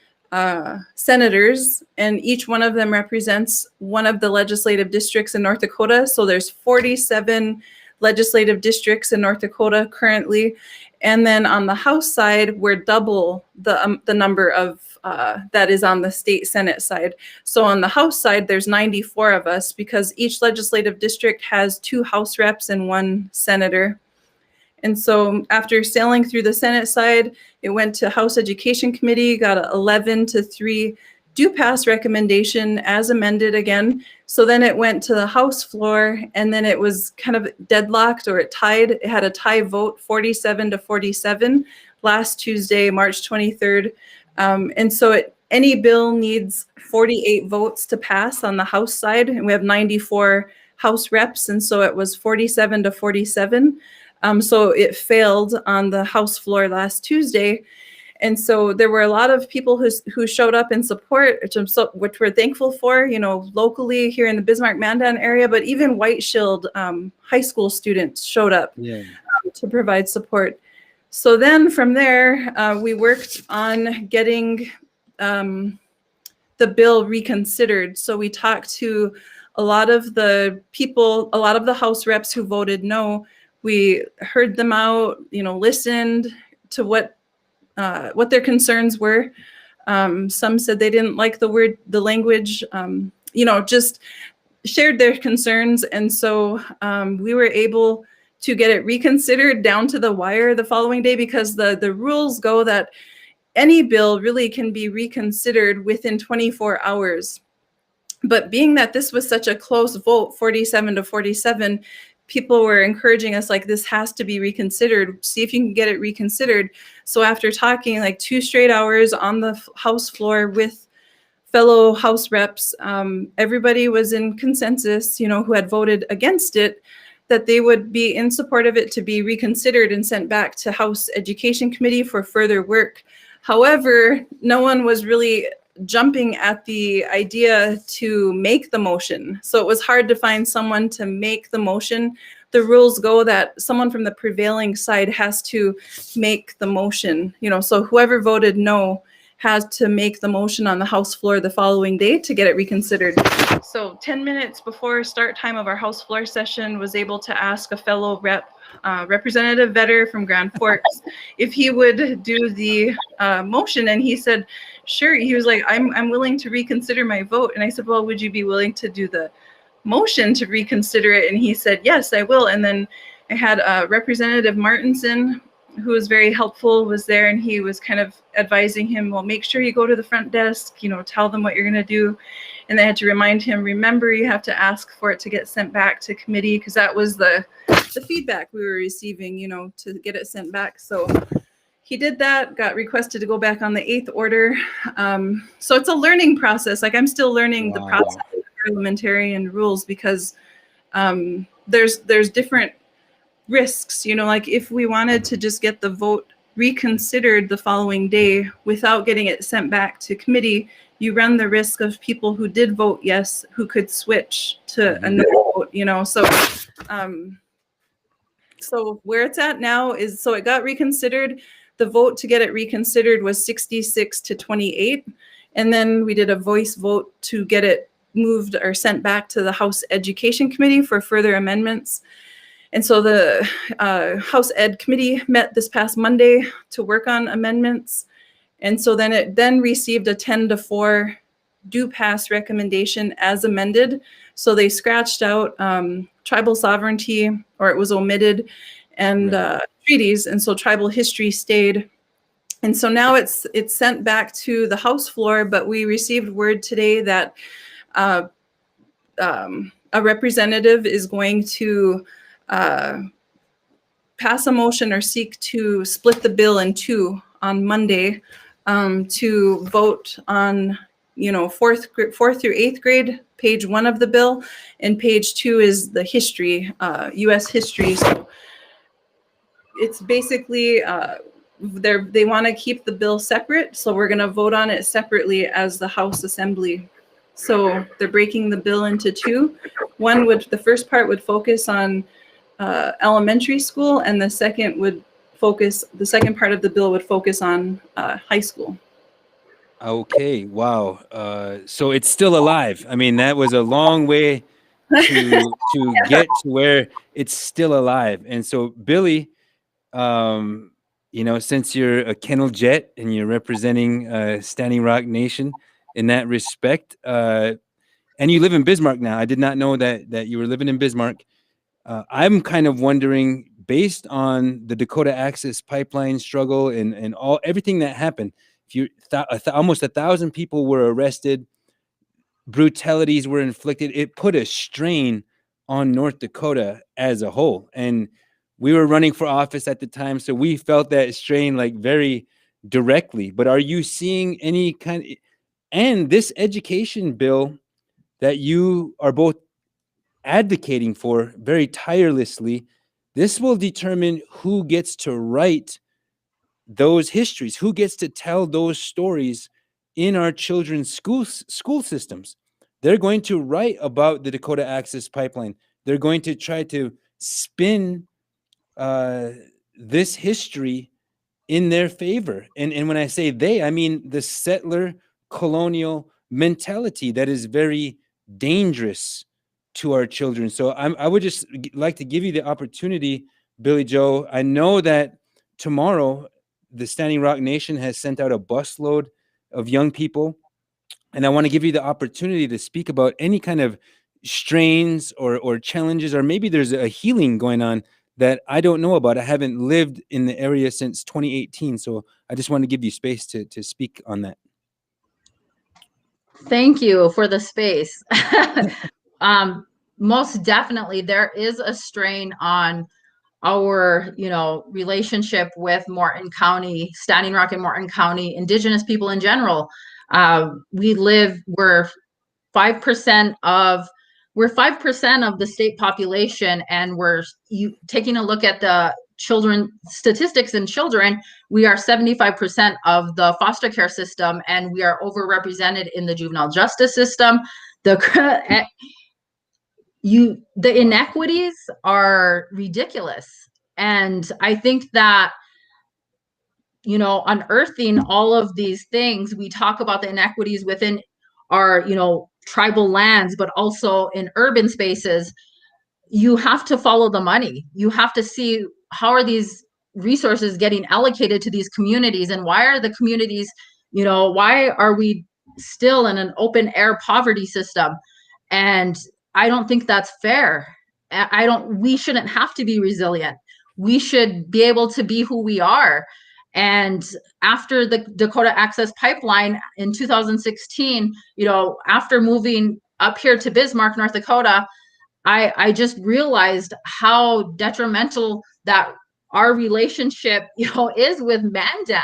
senators, and each one of them represents one of the legislative districts in North Dakota. So there's 47 legislative districts in North Dakota currently. And then on the House side, we're double the number of that is on the state Senate side. So on the House side, there's 94 of us because each legislative district has 2 House reps and 1 senator. And so after sailing through the Senate side, it went to House Education Committee, got a 11-3 do pass recommendation as amended again. So then it went to the House floor, and then it was kind of deadlocked, or it tied. It had a tie vote, 47-47, last Tuesday, March 23rd. And so any bill needs 48 votes to pass on the House side, and we have 94 House reps, and so it was 47-47. So it failed on the House floor last Tuesday. And so there were a lot of people who showed up in support, which we're thankful for, locally here in the Bismarck-Mandan area, but even White Shield high school students showed up to provide support. So then from there, we worked on getting the bill reconsidered. So we talked to a lot of the people, a lot of the House reps who voted no. We heard them out, listened to what their concerns were. Some said they didn't like the language, just shared their concerns. And so we were able to get it reconsidered down to the wire the following day, because the rules go that any bill really can be reconsidered within 24 hours. But being that this was such a close vote, 47-47, people were encouraging us, like, this has to be reconsidered. See if you can get it reconsidered. So after talking like 2 straight hours on the House floor with fellow House reps, everybody was in consensus, who had voted against it, that they would be in support of it to be reconsidered and sent back to House Education Committee for further work. However, no one was really jumping at the idea to make the motion. So it was hard to find someone to make the motion. The rules go that someone from the prevailing side has to make the motion, so whoever voted no has to make the motion on the House floor the following day to get it reconsidered. So 10 minutes before start time of our House floor session, was able to ask a fellow rep, Representative Vetter from Grand Forks, if he would do the motion, and he said, sure. He was like, I'm willing to reconsider my vote. And I said, well, would you be willing to do the motion to reconsider it? And he said, yes, I will. And then I had Representative Martinson, who was very helpful, was there, and he was kind of advising him, well, make sure you go to the front desk, tell them what you're going to do. And they had to remind him, remember, you have to ask for it to get sent back to committee, because that was the feedback we were receiving, to get it sent back. So he did that, got requested to go back on the 8th order. So it's a learning process. Like, I'm still learning the process of parliamentarian rules, because there's different risks, like if we wanted to just get the vote reconsidered the following day without getting it sent back to committee, you run the risk of people who did vote yes, who could switch to a no vote, so where it's at now is, so it got reconsidered. The vote to get it reconsidered was 66-28. And then we did a voice vote to get it moved or sent back to the House Education Committee for further amendments. And so the House Ed Committee met this past Monday to work on amendments. And so then it received a 10-4 do pass recommendation as amended. So they scratched out tribal sovereignty, or it was omitted, and treaties. And so tribal history stayed. And so now it's sent back to the House floor, but we received word today that a representative is going to pass a motion or seek to split the bill in 2 on Monday, to vote on, 4th through 8th grade, page 1 of the bill, and page 2 is the history, U.S. history. So it's basically, they want to keep the bill separate, so we're going to vote on it separately as the House Assembly. So they're breaking the bill into 2. The first part would focus on elementary school, and the second part of the bill would focus on high school. Okay, wow. So it's still alive. I mean, that was a long way to get to where it's still alive. And so, Billy, you know, since you're a kennel jet and you're representing Standing Rock Nation in that respect, and you live in Bismarck now. I did not know that you were living in Bismarck. I'm kind of wondering, based on the Dakota Access Pipeline struggle and everything that happened, if you almost 1,000 people were arrested, brutalities were inflicted. It put a strain on North Dakota as a whole, and we were running for office at the time, so we felt that strain like very directly. But are you seeing any kind of, and this education bill that you are both advocating for very tirelessly, this will determine who gets to write those histories, who gets to tell those stories in our children's school systems. They're going to write about the Dakota Access Pipeline. They're going to try to spin this history in their favor. And when I say they, I mean the settler colonial mentality that is very dangerous to our children. So I would just like to give you the opportunity, Billi Jo. I know that tomorrow the Standing Rock Nation has sent out a busload of young people, and I want to give you the opportunity to speak about any kind of strains or challenges, or maybe there's a healing going on that I don't know about. I haven't lived in the area since 2018, so I just want to give you space to speak on that. Thank you for the space. Most definitely, there is a strain on our, relationship with Morton County, Standing Rock and Morton County, Indigenous people in general. We're 5% of the state population, and taking a look at the statistics in children, we are 75% of the foster care system, and we are overrepresented in the juvenile justice system. The inequities are ridiculous. And I think that, unearthing all of these things, we talk about the inequities within our, tribal lands, but also in urban spaces. You have to follow the money. You have to see, how are these resources getting allocated to these communities, and why are the communities, why are we still in an open air poverty system? And I don't think that's fair. We shouldn't have to be resilient. We should be able to be who we are. And after the Dakota Access Pipeline in 2016, after moving up here to Bismarck, North Dakota, I just realized how detrimental that our relationship, is with Mandan.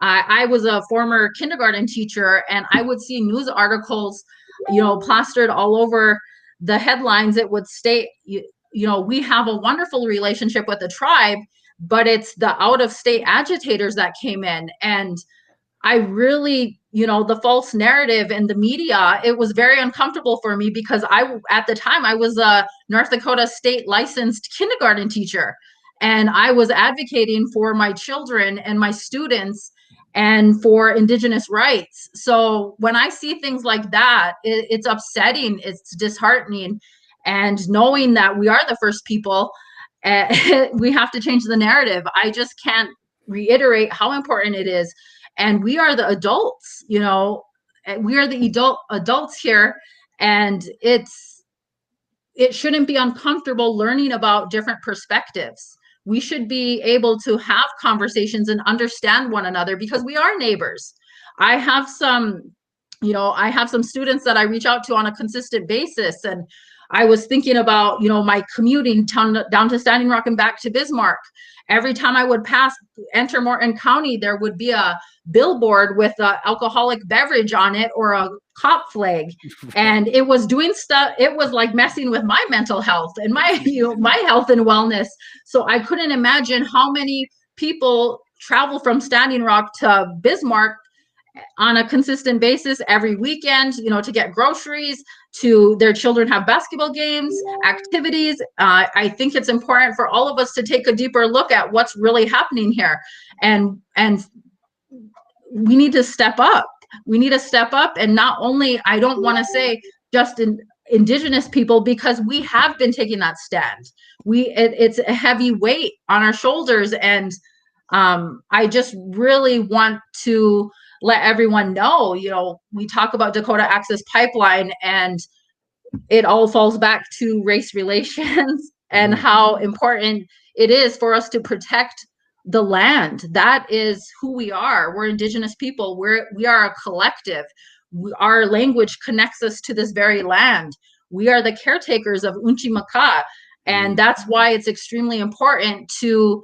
I was a former kindergarten teacher, and I would see news articles, plastered all over the headlines. It would state, we have a wonderful relationship with the tribe, but it's the out-of-state agitators that came in. And I really, the false narrative in the media, it was very uncomfortable for me, because at the time I was a North Dakota state licensed kindergarten teacher, and I was advocating for my children and my students and for Indigenous rights. So when I see things like that, it's upsetting, it's disheartening. And knowing that we are the first people, we have to change the narrative. I just can't reiterate how important it is. And we are the adults, we are the adults here, and it shouldn't be uncomfortable learning about different perspectives. We should be able to have conversations and understand one another, because we are neighbors. I have some students that I reach out to on a consistent basis, and I was thinking about, my commuting down to Standing Rock and back to Bismarck. Every time I would enter Morton County, there would be a billboard with an alcoholic beverage on it or a cop flag. And it was doing stuff. It was like messing with my mental health and my health and wellness. So I couldn't imagine how many people travel from Standing Rock to Bismarck on a consistent basis every weekend, to get groceries, to their children have basketball games, activities. I think it's important for all of us to take a deeper look at what's really happening here. And we need to step up. We need to step up. And not only, I don't want to say just Indigenous people, because we have been taking that stand. It's a heavy weight on our shoulders, and I just really want to let everyone know, we talk about Dakota Access Pipeline, and it all falls back to race relations and how important it is for us to protect the land. That is who we are. We're Indigenous people. We are a collective. Our language connects us to this very land. We are the caretakers of Unchimaka, and that's why it's extremely important to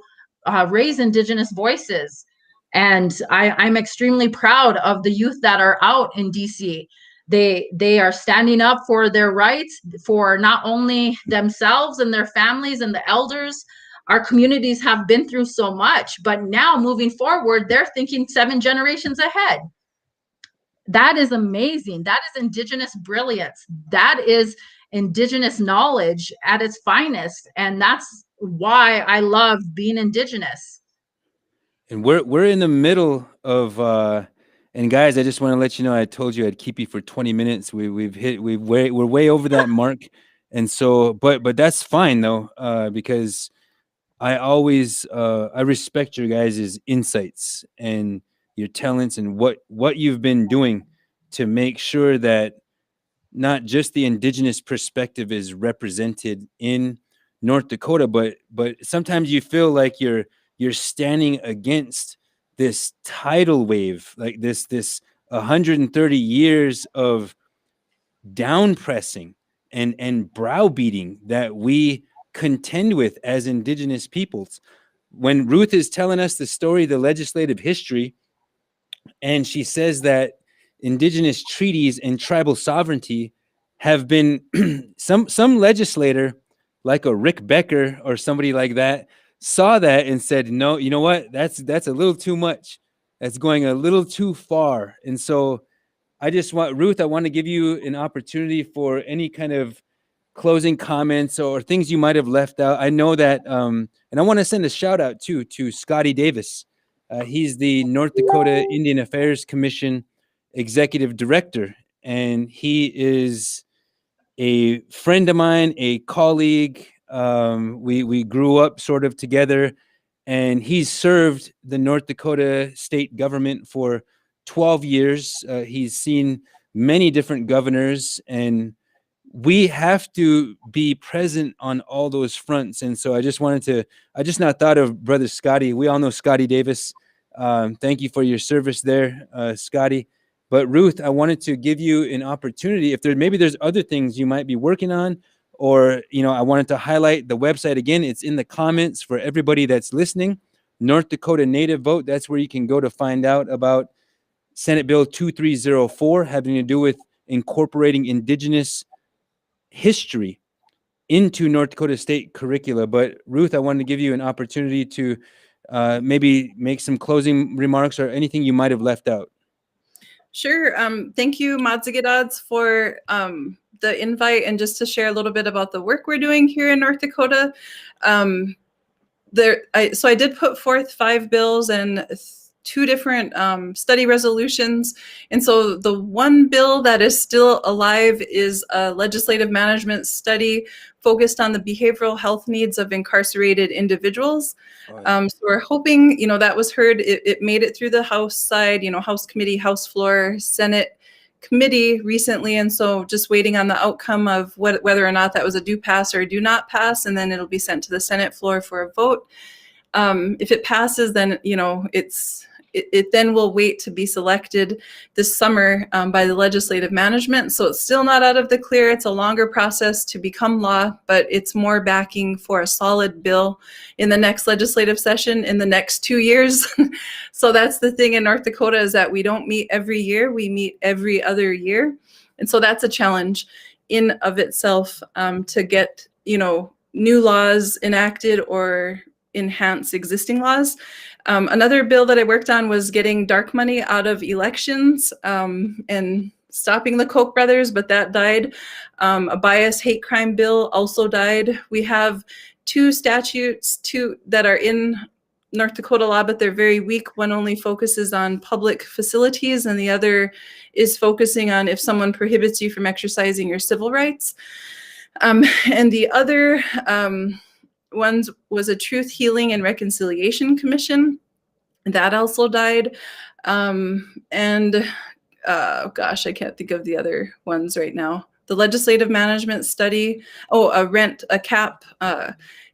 raise Indigenous voices. And I'm extremely proud of the youth that are out in DC. They are standing up for their rights, for not only themselves and their families and the elders. Our communities have been through so much, but now moving forward, they're thinking 7 generations ahead. That is amazing. That is Indigenous brilliance. That is Indigenous knowledge at its finest. And that's why I love being Indigenous. And we're in the middle of and guys, I just want to let you know, I told you I'd keep you for 20 minutes. We're way over that mark. And so, but that's fine though, because I always I respect your guys' insights and your talents and what you've been doing to make sure that not just the Indigenous perspective is represented in North Dakota, but sometimes you feel like you're standing against this tidal wave, like this 130 years of down pressing and browbeating that we contend with as Indigenous peoples. When Ruth is telling us the story, the legislative history, and she says that Indigenous treaties and tribal sovereignty have been some legislator like a Rick Becker or somebody like that saw that and said, no, you know what? That's a little too much. That's going a little too far. And so I just want, Ruth, I want to give you an opportunity for any kind of closing comments or things you might have left out. I know that, and I want to send a shout out too to Scotty Davis. He's the North Dakota Indian Affairs Commission Executive Director, and he is a friend of mine, a colleague. We grew up sort of together, and he's served the North Dakota state government for 12 years. He's seen many different governors, and we have to be present on all those fronts. And so I just now thought of Brother Scotty. We all know Scotty Davis. Thank you for your service there, Scotty. But Ruth, I wanted to give you an opportunity. If there's other things you might be working on, or, I wanted to highlight the website again. It's in the comments for everybody that's listening. North Dakota Native Vote. That's where you can go to find out about Senate Bill 2304, having to do with incorporating Indigenous history into North Dakota state curricula. But Ruth, I wanted to give you an opportunity to maybe make some closing remarks or anything you might have left out. Sure. Thank you, Madzigidads, for the invite, and just to share a little bit about the work we're doing here in North Dakota. So I did put forth 5 bills and 2 different study resolutions. And so the one bill that is still alive is a legislative management study focused on the behavioral health needs of incarcerated individuals. So we're hoping, that was heard. It made it through the House side, House committee, House floor, Senate committee recently. And so just waiting on the outcome of whether or not that was a do pass or a do not pass. And then it'll be sent to the Senate floor for a vote. If it passes, then, it then will wait to be selected this summer by the legislative management. So it's still not out of the clear. It's a longer process to become law, but it's more backing for a solid bill in the next legislative session in the next 2 years. So that's the thing in North Dakota, is that we don't meet every year. We meet every other year. And so that's a challenge in of itself to get, new laws enacted or enhance existing laws. Another bill that I worked on was getting dark money out of elections and stopping the Koch brothers, but that died. A bias hate crime bill also died. We have 2 statutes that are in North Dakota law, but they're very weak. One only focuses on public facilities, and the other is focusing on if someone prohibits you from exercising your civil rights. And the other one was a Truth, Healing, and Reconciliation Commission. That also died. Gosh, I can't think of the other ones right now. The Legislative Management Study.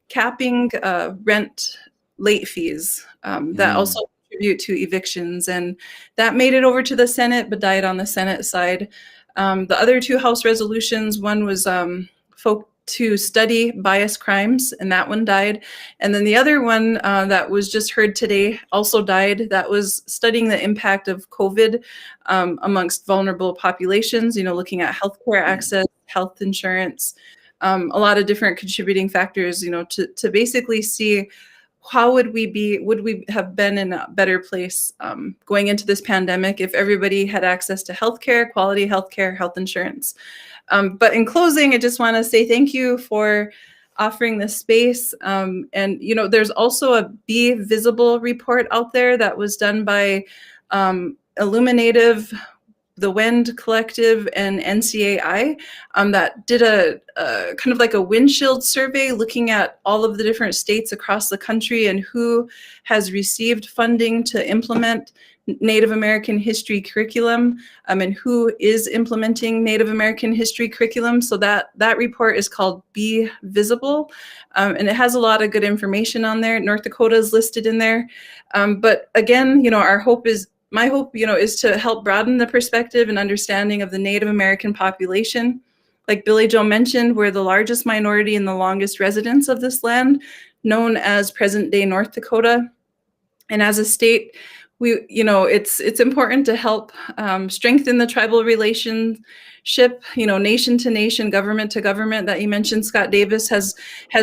Capping rent late fees. That also contribute to evictions, and that made it over to the Senate, but died on the Senate side. The other two House resolutions, one was to study bias crimes, and that one died. And then the other one that was just heard today also died. That was studying the impact of COVID amongst vulnerable populations, looking at healthcare access, health insurance, a lot of different contributing factors, to basically see how would we have been in a better place going into this pandemic if everybody had access to healthcare, quality healthcare, health insurance. But in closing, I just want to say thank you for offering this space. And, there's also a Be Visible report out there that was done by Illuminative, the WEND Collective, and NCAI that did a kind of like a windshield survey looking at all of the different states across the country and who has received funding to implement Native American history curriculum and who is implementing Native American history curriculum. So that report is called Be Visible, and it has a lot of good information on there. North Dakota is listed in there. But again, my hope, is to help broaden the perspective and understanding of the Native American population. Like Billi Jo mentioned, we're the largest minority and the longest residents of this land, known as present-day North Dakota. And as a state, it's important to help strengthen the tribal relationship, nation to nation, government to government that you mentioned, Scott Davis has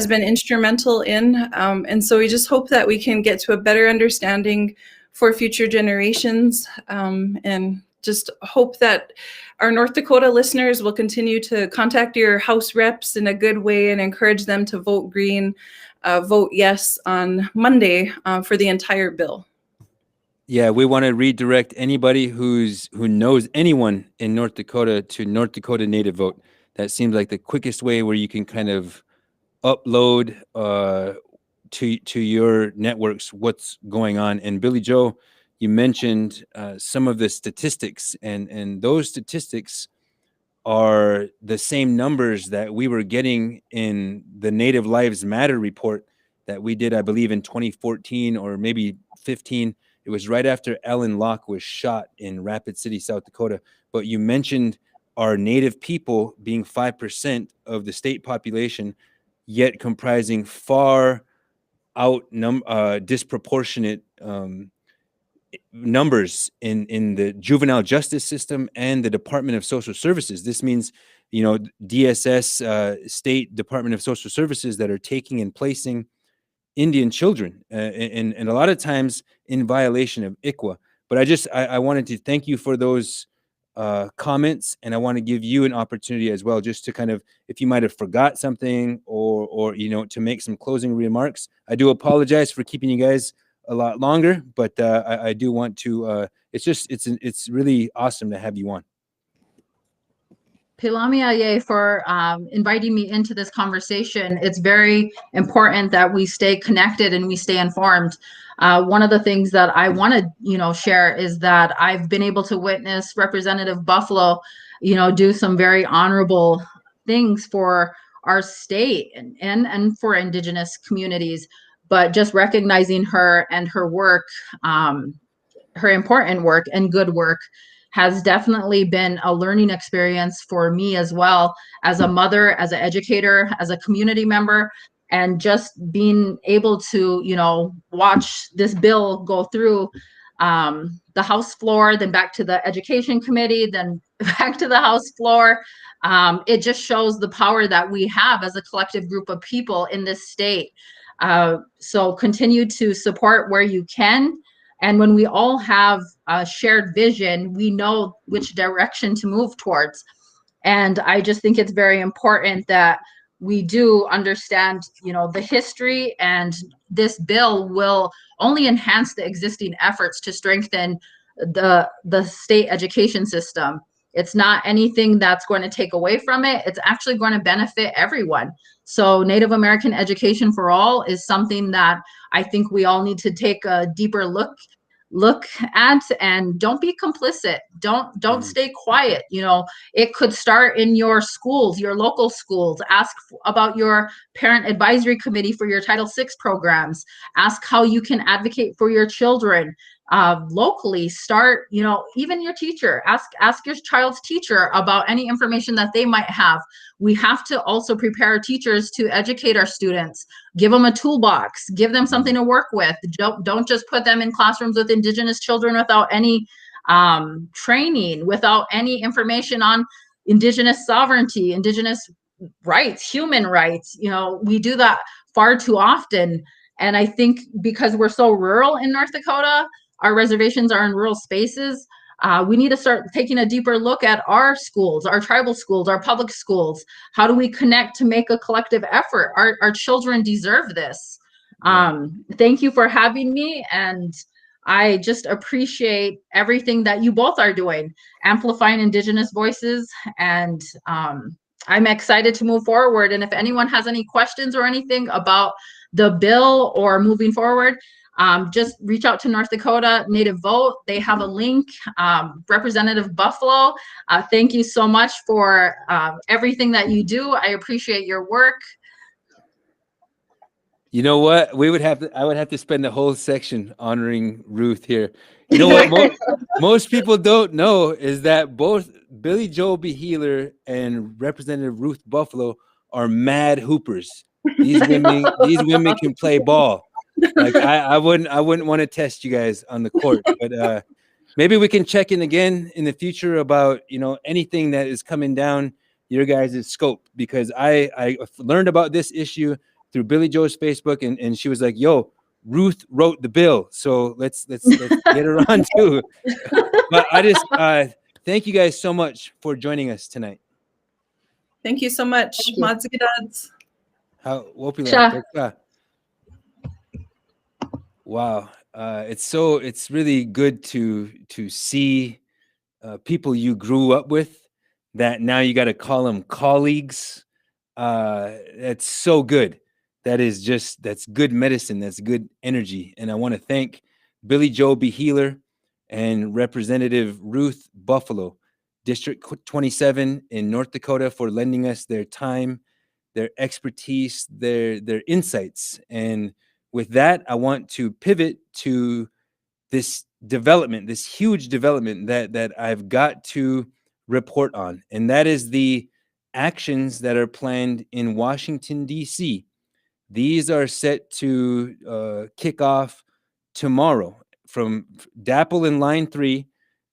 been instrumental in. And so we just hope that we can get to a better understanding for future generations, and just hope that our North Dakota listeners will continue to contact your House reps in a good way and encourage them to vote green, vote yes on Monday for the entire bill. Yeah, we want to redirect anybody who knows anyone in North Dakota to North Dakota Native Vote. That seems like the quickest way where you can kind of upload to your networks what's going on. And Billi Jo, you mentioned some of the statistics, and those statistics are the same numbers that we were getting in the Native Lives Matter report that we did, I believe, in 2014 or maybe 15. It was right after Ellen Locke was shot in Rapid City, South Dakota. But you mentioned our Native people being 5% of the state population, yet comprising far out disproportionate numbers in the juvenile justice system and the Department of Social Services. This means, DSS, State Department of Social Services, that are taking and placing Indian children, and a lot of times in violation of ICWA. But I wanted to thank you for those comments, and I want to give you an opportunity as well, just to kind of, if you might have forgot something or to make some closing remarks. I do apologize for keeping you guys a lot longer, but I do want to. It's really awesome to have you on. Pilamiaye for inviting me into this conversation. It's very important that we stay connected and we stay informed. One of the things that I want to, share is that I've been able to witness Representative Buffalo, do some very honorable things for our state and for Indigenous communities. But just recognizing her and her work, her important work and good work, has definitely been a learning experience for me as well, as a mother, as an educator, as a community member, and just being able to, watch this bill go through the House floor, then back to the Education Committee, then back to the House floor. It just shows the power that we have as a collective group of people in this state. So continue to support where you can. And when we all have a shared vision, we know which direction to move towards. And I just think it's very important that we do understand, you know, the history, and this bill will only enhance the existing efforts to strengthen the state education system. It's not anything that's going to take away from it. It's actually going to benefit everyone. So Native American education for all is something that I think we all need to take a deeper look at, and don't be complicit. Don't stay quiet. You know, it could start in your schools, your local schools. Ask about your parent advisory committee for your Title VI programs. Ask how you can advocate for your children locally. Start, you know, even your teacher, ask your child's teacher about any information that they might have. We have to also prepare our teachers to educate our students. Give them a toolbox, give them something to work with. Don't just put them in classrooms with Indigenous children without any training, without any information on Indigenous sovereignty, Indigenous rights, human rights. You know, we do that far too often. And I think because we're so rural in North Dakota, our reservations are in rural spaces. We need to start taking a deeper look at our schools, our tribal schools, our public schools. How do we connect to make a collective effort? Our children deserve this. Thank you for having me. And I just appreciate everything that you both are doing, amplifying Indigenous voices. And I'm excited to move forward. And if anyone has any questions or anything about the bill or moving forward, just reach out to North Dakota Native Vote. They have a link. Representative Buffalo, thank you so much for everything that you do. I appreciate your work. You know what? I would have to spend the whole section honoring Ruth here. You know what? Most people don't know is that both Billi Jo Beheler and Representative Ruth Buffalo are mad hoopers. These women can play ball. Like I wouldn't want to test you guys on the court, but maybe we can check in again in the future about, you know, anything that is coming down your guys' scope, because I learned about this issue through Billi Jo's Facebook, and she was like, yo, Ruth wrote the bill, so let's get her on too. But I just thank you guys so much for joining us tonight. Thank you so much. Madzigidads. Wow, it's really good to see people you grew up with that now you got to call them colleagues. That's so good. That's good medicine. That's good energy. And I want to thank Billi Jo Beheler and Representative Ruth Buffalo, District 27 in North Dakota, for lending us their time, their expertise, their insights. And with that, I want to pivot to this development, this huge development that I've got to report on. And that is the actions that are planned in Washington, D.C. These are set to kick off tomorrow from DAPL in Line 3,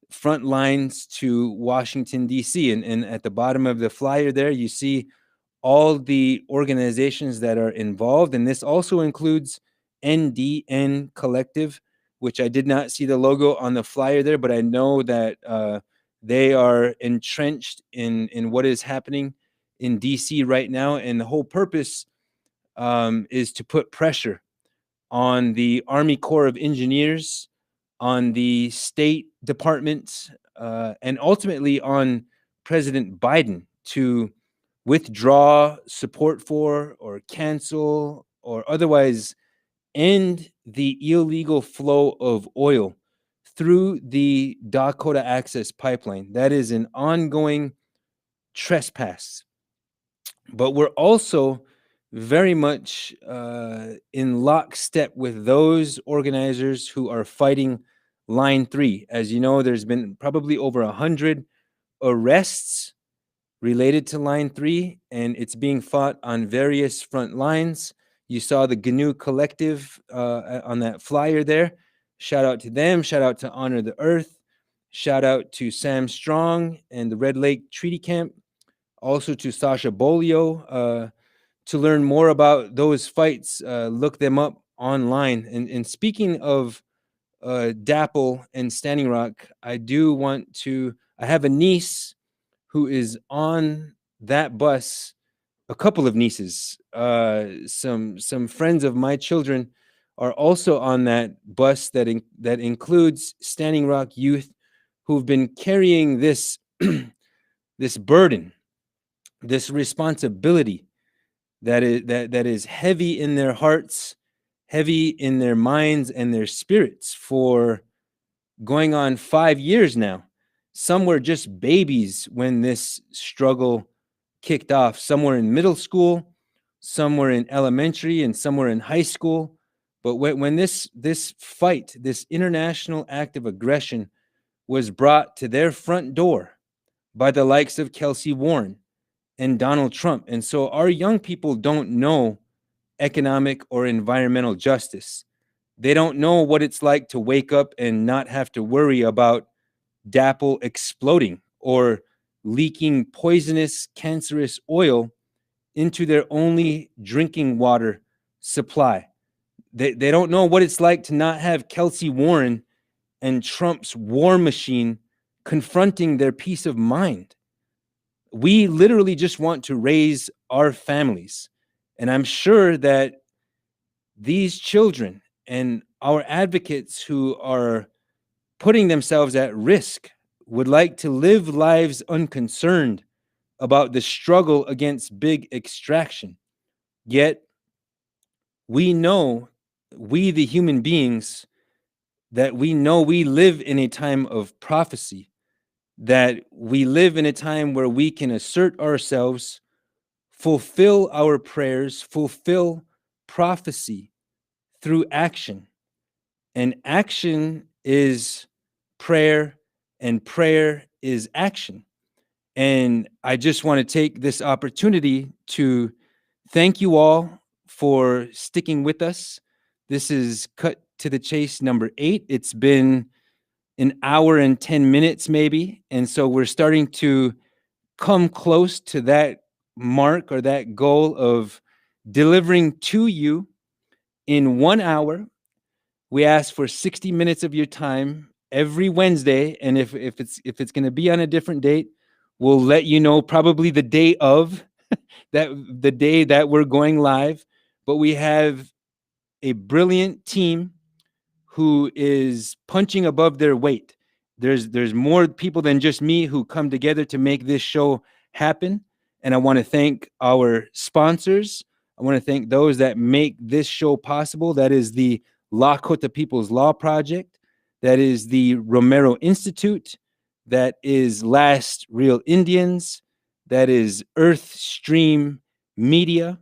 front lines to Washington, D.C. And at the bottom of the flyer there, you see all the organizations that are involved. And this also includes NDN Collective, which I did not see the logo on the flyer there, but I know that they are entrenched in what is happening in DC right now. And the whole purpose is to put pressure on the Army Corps of Engineers, on the State Department, and ultimately on President Biden to withdraw support for or cancel or otherwise end the illegal flow of oil through the Dakota Access Pipeline. That is an ongoing trespass. But we're also very much in lockstep with those organizers who are fighting Line 3. As you know, there's been probably over 100 arrests related to Line 3, and it's being fought on various front lines. You saw the GNU Collective on that flyer there. Shout out to them. Shout out to Honor the Earth. Shout out to Sam Strong and the Red Lake Treaty Camp. Also to Sasha Bolio. To learn more about those fights, look them up online. And speaking of DAPL and Standing Rock, I have a niece who is on that bus a couple of nieces. Some friends of my children are also on that bus that includes Standing Rock youth who've been carrying this this burden, this responsibility that is heavy in their hearts, heavy in their minds and their spirits for going on 5 years now. Some were just babies when this struggle kicked off. Some were in middle school, some were in elementary, and some were in high school. But when this fight, this international act of aggression was brought to their front door by the likes of Kelsey Warren and Donald Trump. And so our young people don't know economic or environmental justice. They don't know what it's like to wake up and not have to worry about DAPL exploding or leaking poisonous, cancerous oil into their only drinking water supply. They don't know what it's like to not have Kelsey Warren and Trump's war machine confronting their peace of mind. We literally just want to raise our families. And I'm sure that these children and our advocates who are putting themselves at risk would like to live lives unconcerned about the struggle against big extraction. Yet we know, we the human beings, that we know we live in a time of prophecy, that we live in a time where we can assert ourselves, fulfill our prayers, fulfill prophecy through action. And action is prayer, and prayer is action. And I just want to take this opportunity to thank you all for sticking with us. This is Cut to the Chase number 8. It's been an hour and 10 minutes maybe. And so we're starting to come close to that mark or that goal of delivering to you in 1 hour. We ask for 60 minutes of your time every Wednesday. And if it's going to be on a different date, we'll let you know probably the day of the day that we're going live. But we have a brilliant team who is punching above their weight. There's more people than just me who come together to make this show happen. And I want to thank our sponsors. I want to thank those that make this show possible. That is the Lakota People's Law Project. That is the Romero Institute. That is Last Real Indians. That is Earth Stream Media.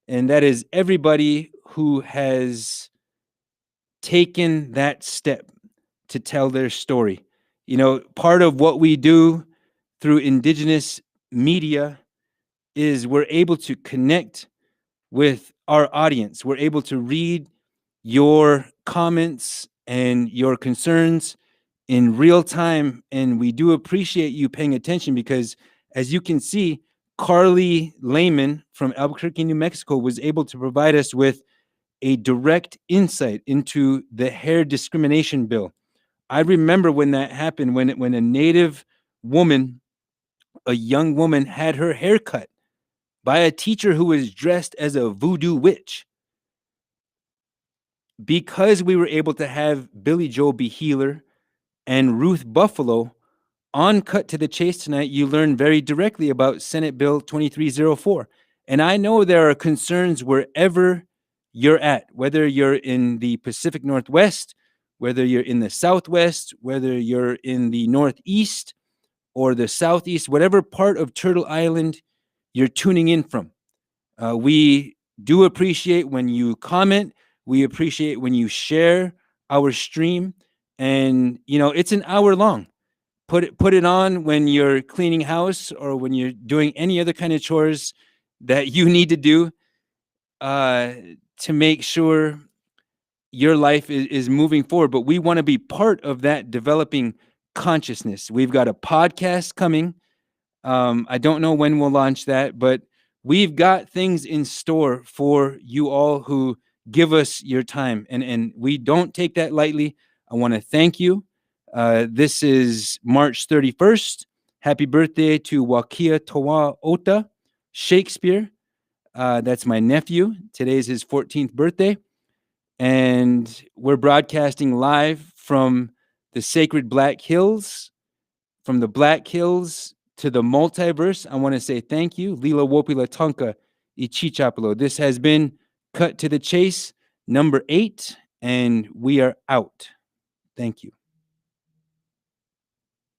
And that is everybody who has taken that step to tell their story. You know, part of what we do through Indigenous media is we're able to connect with our audience. We're able to read your comments and your concerns in real time. And we do appreciate you paying attention because, as you can see, Carleigh Lameman from Albuquerque, New Mexico, was able to provide us with a direct insight into the hair discrimination bill. I remember when that happened, when a Native woman, a young woman, had her hair cut by a teacher who was dressed as a voodoo witch. Because we were able to have Billi Jo Beheler and Ruth Buffalo on Cut to the Chase tonight, you learned very directly about Senate Bill 2304. And I know there are concerns wherever you're at, whether you're in the Pacific Northwest, whether you're in the Southwest, whether you're in the Northeast or the Southeast, whatever part of Turtle Island you're tuning in from. We do appreciate when you comment. We appreciate when you share our stream. And, you know, it's an hour long. Put it on when you're cleaning house or when you're doing any other kind of chores that you need to do to make sure your life is moving forward. But we want to be part of that developing consciousness. We've got a podcast coming. I don't know when we'll launch that, but we've got things in store for you all who give us your time. And we don't take that lightly. I want to thank you. This is March 31st. Happy birthday to Wakia Toa Ota Shakespeare. That's my nephew. Today's his 14th birthday. And we're broadcasting live from the sacred Black Hills, from the Black Hills to the multiverse. I want to say thank you. Lila Wopila Tonka Ichichapalo. This has been Cut to the Chase, number 8, and we are out. Thank you.